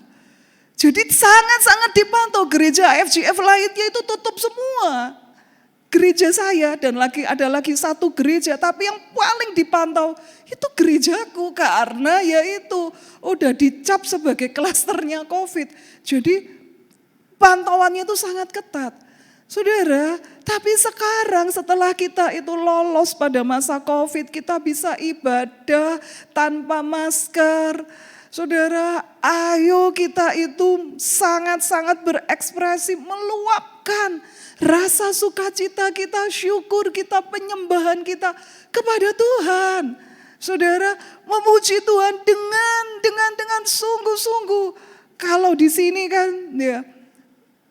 Jadi sangat-sangat dipantau. Gereja FGF lainnya itu tutup semua. Gereja saya dan ada lagi satu gereja, tapi yang paling dipantau itu gerejaku karena yaitu udah dicap sebagai klasternya COVID. Jadi pantauannya itu sangat ketat. Saudara, tapi sekarang setelah kita itu lolos pada masa COVID, kita bisa ibadah tanpa masker. Saudara, ayo kita itu sangat-sangat berekspresi, meluapkan rasa sukacita kita, syukur kita, penyembahan kita kepada Tuhan. Saudara, memuji Tuhan dengan sungguh-sungguh. Kalau di sini kan ya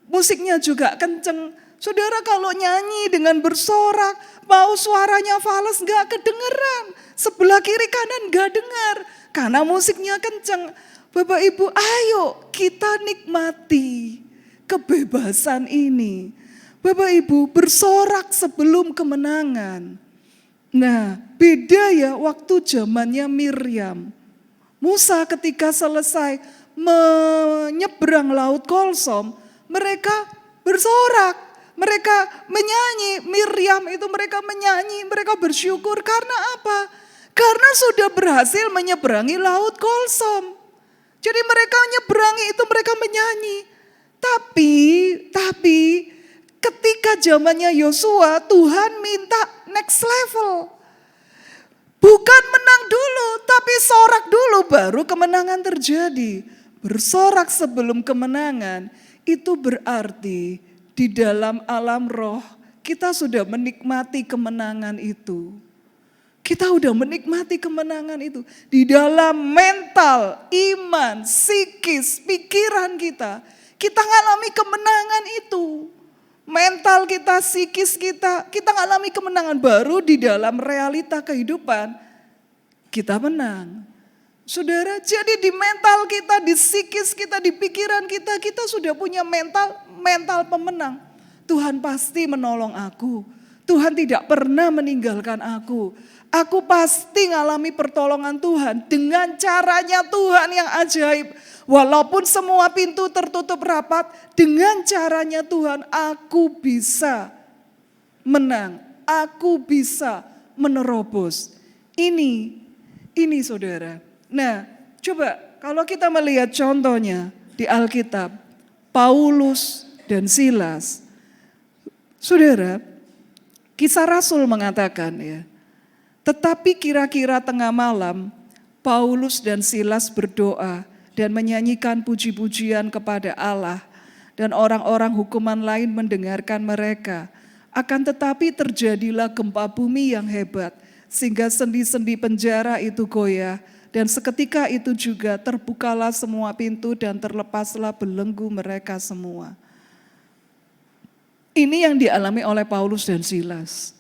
musiknya juga kenceng. Saudara kalau nyanyi dengan bersorak, mau suaranya fals gak kedengeran. Sebelah kiri kanan gak dengar. Karena musiknya kenceng. Bapak Ibu ayo kita nikmati kebebasan ini. Bapak Ibu bersorak sebelum kemenangan. Nah beda ya waktu zamannya Miriam. Musa ketika selesai menyeberang laut Kolsom, mereka bersorak. Mereka menyanyi, Miriam itu mereka menyanyi, mereka bersyukur karena apa? Karena sudah berhasil menyeberangi laut Kolsom. Jadi mereka menyeberangi itu mereka menyanyi. Tapi ketika zamannya Yosua Tuhan minta next level. Bukan menang dulu tapi sorak dulu baru kemenangan terjadi. Bersorak sebelum kemenangan itu berarti di dalam alam roh kita sudah menikmati kemenangan itu. Kita udah menikmati kemenangan itu. Di dalam mental, iman, psikis, pikiran kita. Kita ngalami kemenangan itu. Mental kita, psikis kita ngalami kemenangan baru di dalam realita kehidupan. Kita menang. Saudara, jadi di mental kita, di psikis kita, di pikiran kita sudah punya mental pemenang. Tuhan pasti menolong aku. Tuhan tidak pernah meninggalkan aku. Aku pasti ngalami pertolongan Tuhan dengan caranya Tuhan yang ajaib. Walaupun semua pintu tertutup rapat, dengan caranya Tuhan aku bisa menang. Aku bisa menerobos. Ini saudara. Nah, coba kalau kita melihat contohnya di Alkitab, Paulus dan Silas. Saudara, Kisah Rasul mengatakan ya, tetapi kira-kira tengah malam, Paulus dan Silas berdoa dan menyanyikan puji-pujian kepada Allah. Dan orang-orang hukuman lain mendengarkan mereka. Akan tetapi terjadilah gempa bumi yang hebat, sehingga sendi-sendi penjara itu goyah. Dan seketika itu juga terbukalah semua pintu dan terlepaslah belenggu mereka semua. Ini yang dialami oleh Paulus dan Silas.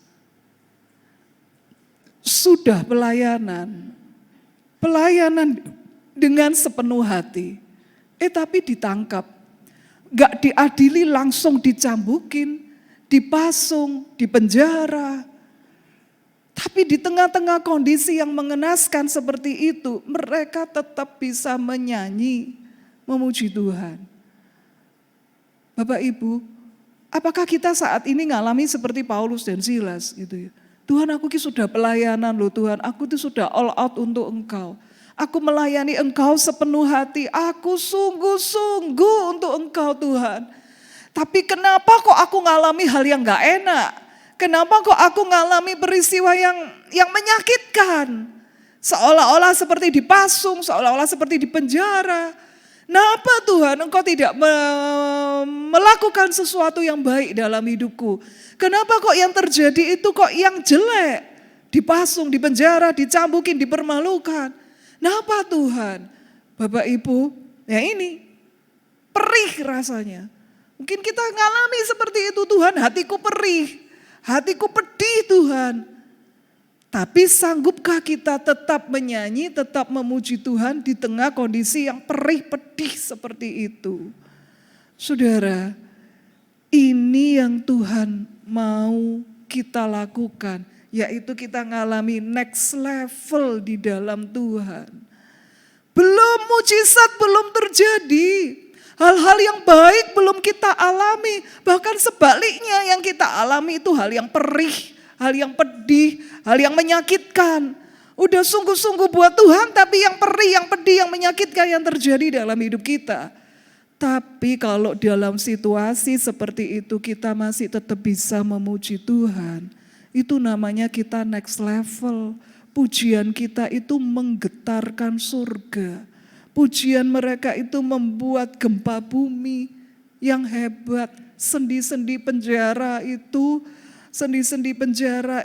Sudah pelayanan dengan sepenuh hati. Tapi ditangkap, gak diadili langsung dicambukin, dipasung, dipenjara. Tapi di tengah-tengah kondisi yang mengenaskan seperti itu, mereka tetap bisa menyanyi, memuji Tuhan. Bapak Ibu, apakah kita saat ini ngalami seperti Paulus dan Silas gitu ya? Tuhan aku sudah pelayanan loh Tuhan, aku tuh sudah all out untuk Engkau. Aku melayani Engkau sepenuh hati, aku sungguh-sungguh untuk Engkau Tuhan. Tapi kenapa kok aku ngalami hal yang gak enak? Kenapa kok aku ngalami peristiwa yang menyakitkan? Seolah-olah seperti dipasung, seolah-olah seperti dipenjara. Kenapa Tuhan Engkau tidak melakukan sesuatu yang baik dalam hidupku? Kenapa kok yang terjadi itu kok yang jelek? Dipasung, dipenjara, dicambukin, dipermalukan. Kenapa Tuhan? Bapak Ibu, ya ini perih rasanya. Mungkin kita ngalami seperti itu Tuhan, hatiku perih, hatiku pedih Tuhan. Tapi sanggupkah kita tetap menyanyi, tetap memuji Tuhan di tengah kondisi yang perih pedih seperti itu? Saudara, ini yang Tuhan mau kita lakukan, yaitu kita ngalami next level di dalam Tuhan. Belum mujizat belum terjadi, hal-hal yang baik belum kita alami, bahkan sebaliknya yang kita alami itu hal yang perih, hal yang pedih, hal yang menyakitkan. Udah sungguh-sungguh buat Tuhan, tapi yang perih, yang pedih, yang menyakitkan yang terjadi dalam hidup kita. Tapi kalau dalam situasi seperti itu kita masih tetap bisa memuji Tuhan, itu namanya kita next level. Pujian kita itu menggetarkan surga. Pujian mereka itu membuat gempa bumi yang hebat. Sendi-sendi penjara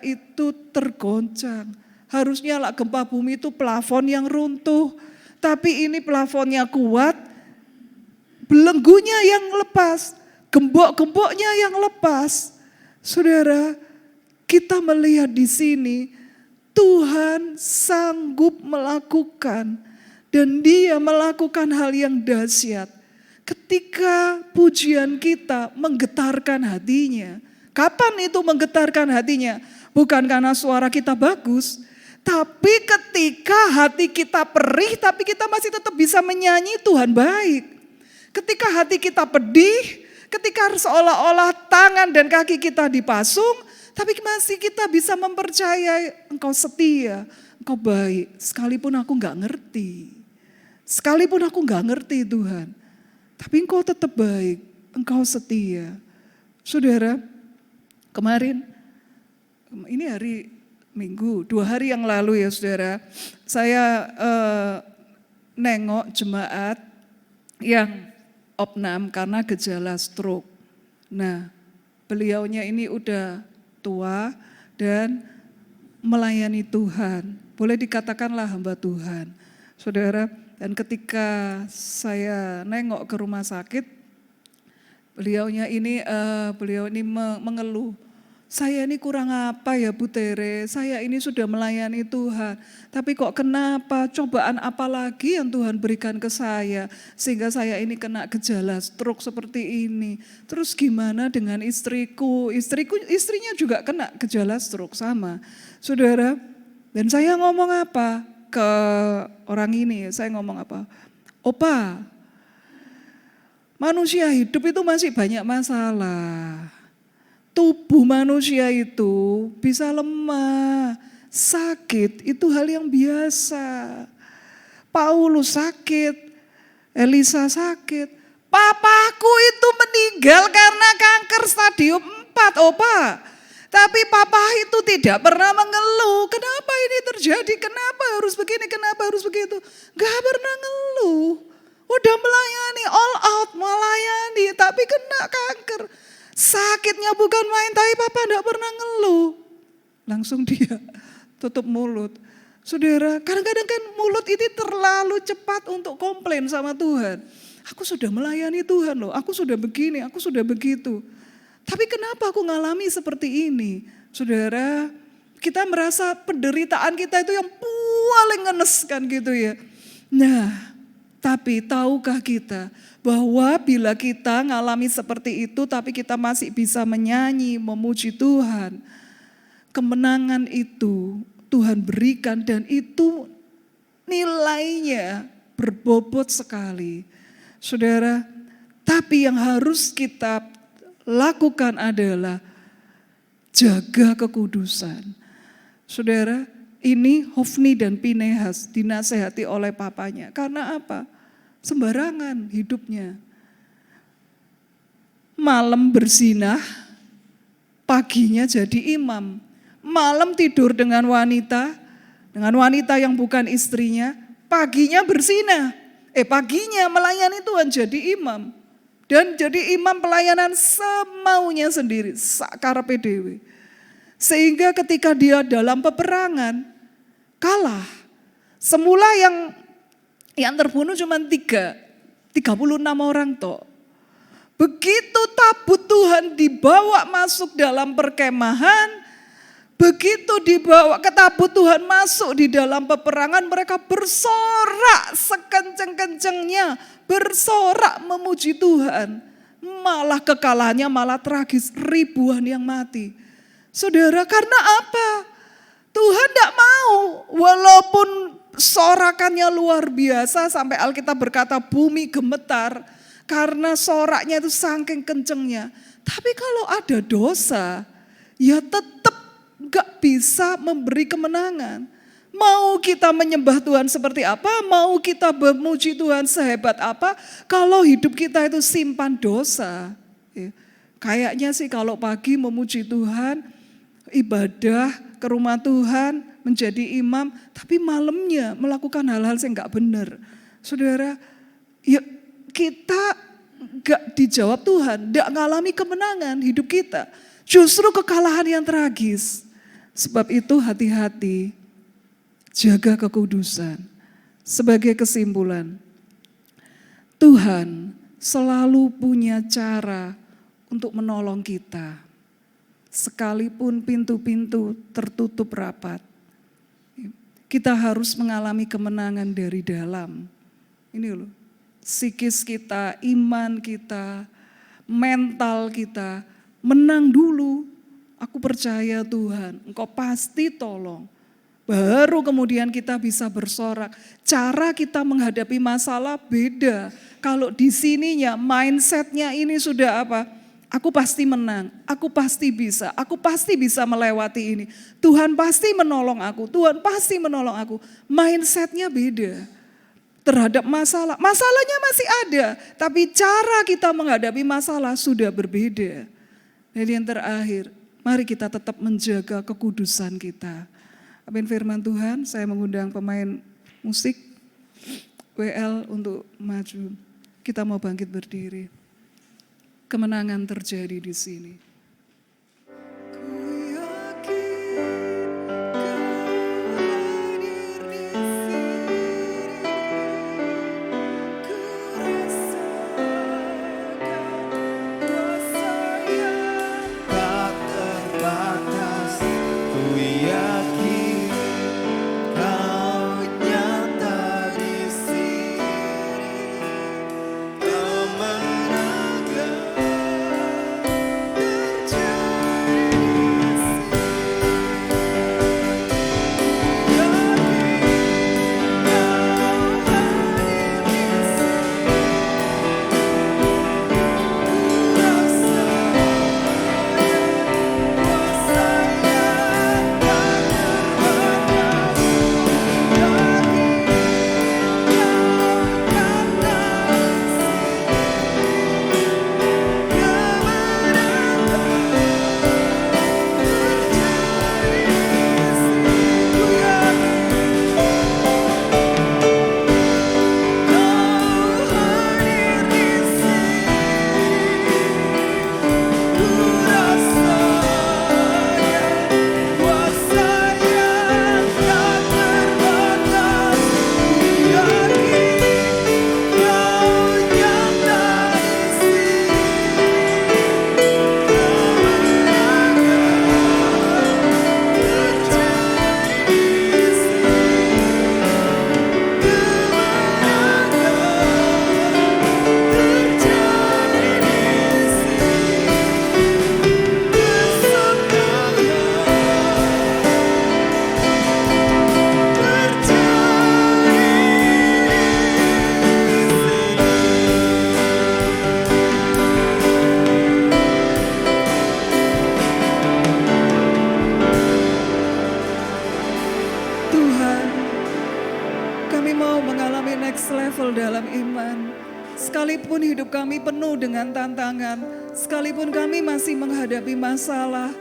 itu tergoncang. Harusnya lah gempa bumi itu plafon yang runtuh. Tapi ini plafonnya kuat, belenggunya yang lepas, gembok-gemboknya yang lepas. Saudara, kita melihat di sini Tuhan sanggup melakukan, dan Dia melakukan hal yang dahsyat ketika pujian kita menggetarkan hatinya. Kapan itu menggetarkan hatinya? Bukan karena suara kita bagus, tapi ketika hati kita perih tapi kita masih tetap bisa menyanyi Tuhan baik. Ketika hati kita pedih, ketika seolah-olah tangan dan kaki kita dipasung, tapi masih kita bisa mempercayai Engkau setia, Engkau baik. Sekalipun aku gak ngerti. Sekalipun aku gak ngerti Tuhan. Tapi Engkau tetap baik, Engkau setia. Saudara, kemarin, ini hari Minggu, 2 hari yang lalu ya saudara, saya nengok jemaat yang opnam karena gejala stroke. Nah, beliaunya ini udah tua dan melayani Tuhan. Boleh dikatakanlah hamba Tuhan. Saudara, dan ketika saya nengok ke rumah sakit, beliau ini mengeluh. Saya ini kurang apa ya Bu Tere, saya ini sudah melayani Tuhan. Tapi kok kenapa, cobaan apa lagi yang Tuhan berikan ke saya. Sehingga saya ini kena gejala stroke seperti ini. Terus gimana dengan istriku, istrinya juga kena gejala stroke sama. Saudara, dan saya ngomong apa ke orang ini, saya ngomong apa. Opa, manusia hidup itu masih banyak masalah. Tubuh manusia itu bisa lemah, sakit, itu hal yang biasa. Paulus sakit, Elisa sakit. Papaku itu meninggal karena kanker stadium 4, Opa. Tapi papa itu tidak pernah mengeluh. Kenapa ini terjadi? Kenapa harus begini? Kenapa harus begitu? Gak pernah ngeluh. Udah melayani, all out melayani, tapi kena kanker. Sakitnya bukan main, tapi papa enggak pernah ngeluh. Langsung dia tutup mulut. Saudara, kadang-kadang kan mulut ini terlalu cepat untuk komplain sama Tuhan. Aku sudah melayani Tuhan loh, aku sudah begini, aku sudah begitu. Tapi kenapa aku ngalami seperti ini? Saudara, kita merasa penderitaan kita itu yang paling ngenes kan gitu ya. Nah, tapi tahukah kita bahwa bila kita ngalami seperti itu tapi kita masih bisa menyanyi, memuji Tuhan. Kemenangan itu Tuhan berikan dan itu nilainya berbobot sekali. Saudara, tapi yang harus kita lakukan adalah jaga kekudusan. Saudara, ini Hofni dan Pinehas dinasehati oleh papanya. Karena apa? Sembarangan hidupnya. Malam berzinah, paginya jadi imam. Malam tidur dengan wanita yang bukan istrinya, paginya berzinah. Paginya melayani Tuhan jadi imam. Dan jadi imam pelayanan semaunya sendiri, sakarepe dhewe. Sehingga ketika dia dalam peperangan, kalah. Semula yang terbunuh cuma 36 orang toh. Begitu tabut Tuhan dibawa masuk dalam perkemahan, Begitu dibawa ke tabut Tuhan masuk di dalam peperangan, mereka bersorak sekenceng-kencengnya, bersorak memuji Tuhan. Malah kekalahannya malah tragis, ribuan yang mati. Saudara, karena apa? Tuhan tidak mau, walaupun sorakannya luar biasa sampai Alkitab berkata bumi gemetar karena soraknya itu saking kencengnya. Tapi kalau ada dosa, ya tetap gak bisa memberi kemenangan. Mau kita menyembah Tuhan seperti apa, mau kita memuji Tuhan sehebat apa, kalau hidup kita itu simpan dosa. Kayaknya sih kalau pagi memuji Tuhan, ibadah ke rumah Tuhan, menjadi imam, tapi malamnya melakukan hal-hal yang gak benar. Saudara, ya kita gak dijawab Tuhan, gak ngalami kemenangan hidup kita. Justru kekalahan yang tragis. Sebab itu hati-hati, jaga kekudusan. Sebagai kesimpulan, Tuhan selalu punya cara untuk menolong kita. Sekalipun pintu-pintu tertutup rapat, kita harus mengalami kemenangan dari dalam. Ini loh, psikis kita, iman kita, mental kita, menang dulu. Aku percaya Tuhan, Engkau pasti tolong. Baru kemudian kita bisa bersorak. Cara kita menghadapi masalah beda. Kalau di sininya mindsetnya ini sudah apa? Aku pasti menang, aku pasti bisa melewati ini. Tuhan pasti menolong aku, Tuhan pasti menolong aku. Mindsetnya beda terhadap masalah. Masalahnya masih ada, tapi cara kita menghadapi masalah sudah berbeda. Jadi yang terakhir, mari kita tetap menjaga kekudusan kita. Amin firman Tuhan, saya mengundang pemain musik WL untuk maju. Kita mau bangkit berdiri. Kemenangan terjadi di sini. Dalam iman, sekalipun hidup kami penuh dengan tantangan, sekalipun kami masih menghadapi masalah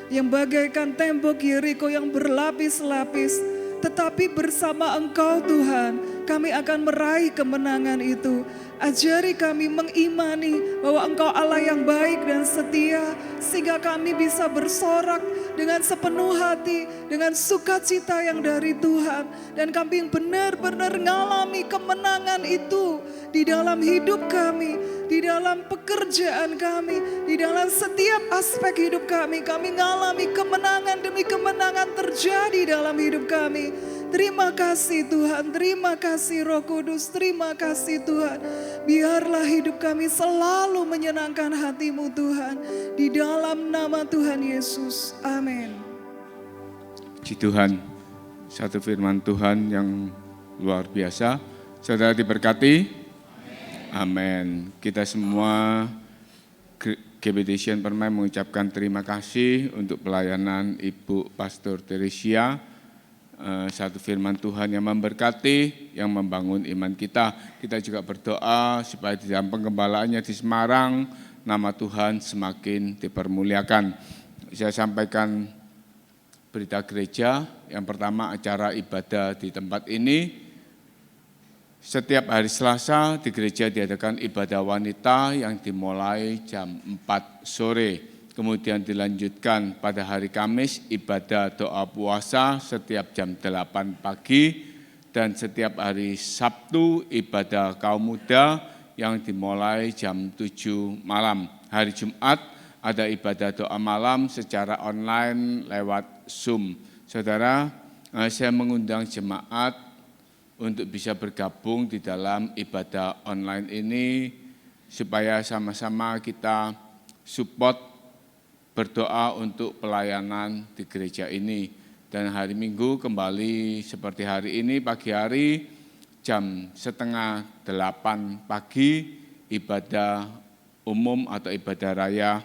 yang bagaikan tembok Yeriko yang berlapis-lapis, tetapi bersama Engkau Tuhan, kami akan meraih kemenangan itu. Ajari kami mengimani bahwa Engkau Allah yang baik dan setia, sehingga kami bisa bersorak dengan sepenuh hati, dengan sukacita yang dari Tuhan. Dan kami benar-benar mengalami kemenangan itu di dalam hidup kami, di dalam pekerjaan kami, di dalam setiap aspek hidup kami. Kami mengalami kemenangan demi kemenangan. terjadi dalam hidup kami. Terima kasih Tuhan, terima kasih Roh Kudus, terima kasih Tuhan. Biarlah hidup kami selalu menyenangkan hati-Mu Tuhan. Di dalam nama Tuhan Yesus, amin. Puji Tuhan, satu firman Tuhan yang luar biasa. Saudara diberkati? Amin. Kita semua GBT Permai mengucapkan terima kasih untuk pelayanan Ibu Pastor Teresia. Satu firman Tuhan yang memberkati, yang membangun iman kita. Kita juga berdoa supaya di dalam penggembalaannya di Semarang, nama Tuhan semakin dipermuliakan. Saya sampaikan berita gereja. Yang pertama, acara ibadah di tempat ini. Setiap hari Selasa di gereja diadakan ibadah wanita yang dimulai jam 4 sore. Kemudian dilanjutkan pada hari Kamis ibadah doa puasa setiap jam 8 pagi. Dan setiap hari Sabtu ibadah kaum muda yang dimulai jam 7 malam. Hari Jumat ada ibadah doa malam secara online lewat Zoom. Saudara, saya mengundang jemaat untuk bisa bergabung di dalam ibadah online ini supaya sama-sama kita support berdoa untuk pelayanan di gereja ini. Dan hari Minggu kembali seperti hari ini pagi hari jam 7:30 pagi ibadah umum atau ibadah raya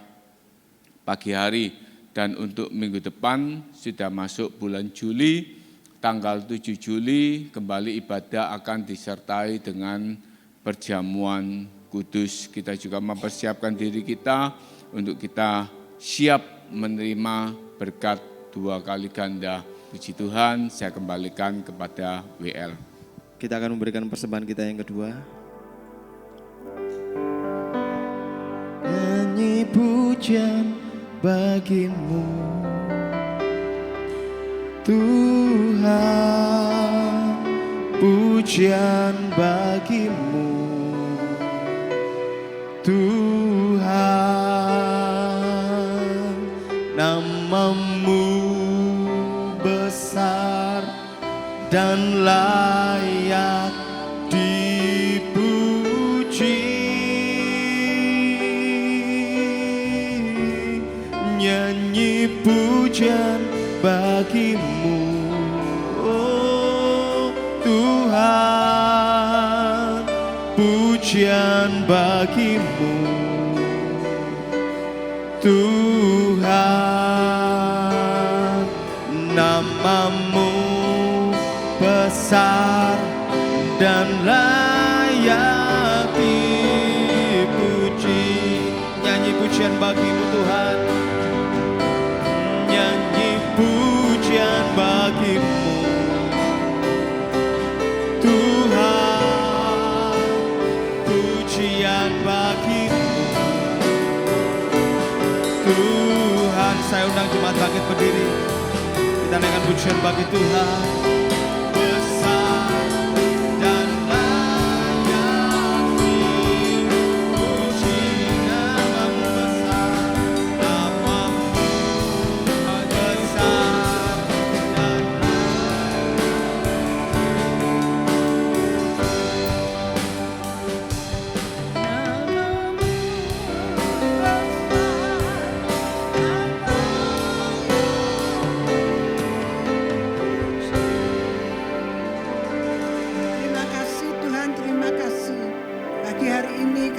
pagi hari. Dan untuk minggu depan sudah masuk bulan Juli, tanggal 7 Juli kembali ibadah akan disertai dengan perjamuan kudus. Kita juga mempersiapkan diri kita untuk kita siap menerima berkat 2 kali ganda. Puji Tuhan, saya kembalikan kepada WL. Kita akan memberikan persembahan kita yang kedua. Nyanyi pujian bagimu Tuhan, pujian bagimu Tuhan, namamu besar dan layak dipuji. Nyanyi pujian bagimu, oh Tuhan, pujian bagimu Tuhan, namamu besar dan layak dipuji. Nyanyi pujian bagimu Tuhan, nyanyi pujian bagimu Tuhan, pujian bagimu Tuhan. Saya undang jemaat bangkit berdiri, kita naikkan pujian bagi Tuhan.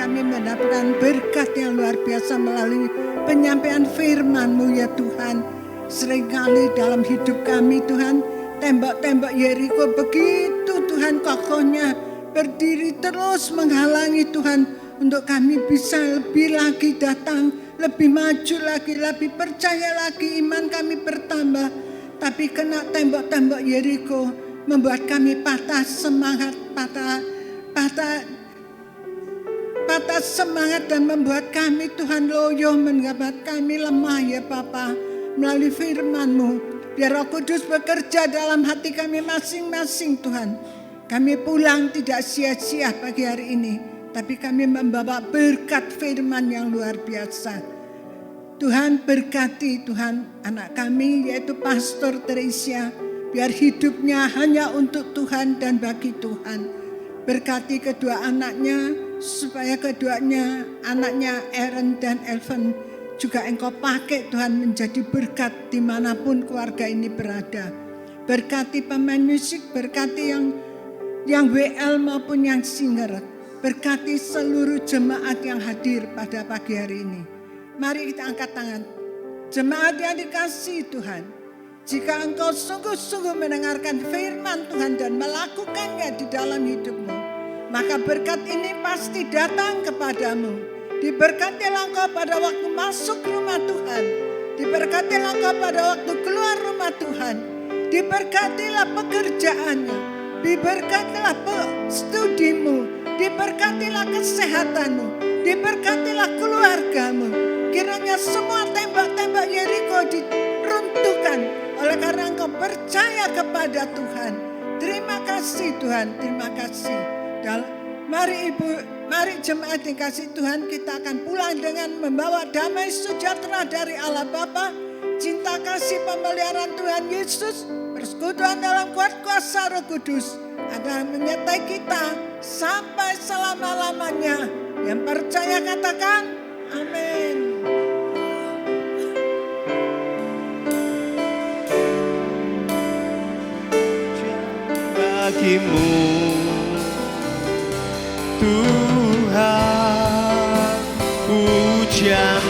Mendapatkan berkat yang luar biasa melalui penyampaian firman-Mu ya Tuhan. Seringkali dalam hidup kami Tuhan, tembok-tembok Yeriko begitu Tuhan kokohnya berdiri terus menghalangi Tuhan untuk kami bisa lebih lagi datang, lebih maju lagi, lebih percaya lagi, iman kami bertambah. Tapi kena tembok-tembok Yeriko membuat kami patah semangat, patah semangat dan membuat kami Tuhan loyo, membuat kami lemah ya Bapa. Melalui firman-Mu, biar Roh Kudus bekerja dalam hati kami masing-masing Tuhan. Kami pulang tidak sia-sia pagi hari ini, tapi kami membawa berkat firman yang luar biasa. Tuhan berkati Tuhan anak kami yaitu Pastor Teresia. Biar hidupnya hanya untuk Tuhan dan bagi Tuhan. Berkati kedua anaknya supaya keduanya anaknya Aaron dan Elvan juga Engkau pakai Tuhan menjadi berkat dimanapun keluarga ini berada. Berkati pemain musik, berkati yang WL maupun yang singer. Berkati seluruh jemaat yang hadir pada pagi hari ini. Mari kita angkat tangan. Jemaat yang dikasihi Tuhan. Jika engkau sungguh-sungguh mendengarkan firman Tuhan dan melakukannya di dalam hidupmu, maka berkat ini pasti datang kepadamu. Diberkatilah engkau pada waktu masuk rumah Tuhan. Diberkatilah engkau pada waktu keluar rumah Tuhan. Diberkatilah pekerjaannya. Diberkatilah studimu. Diberkatilah kesehatanmu. Diberkatilah keluargamu. Kiranya semua tembak-tembak Yeriko diruntuhkan oleh karena engkau percaya kepada Tuhan. Terima kasih Tuhan, terima kasih. Mari jemaat yang kasih Tuhan, kita akan pulang dengan membawa damai sejahtera dari Allah Bapa, cinta kasih pemeliharaan Tuhan Yesus, persekutuan dalam kuat kuasa Roh Kudus akan menyertai kita sampai selama-lamanya. Yang percaya katakan amin. Bagimu Tuhan, pujian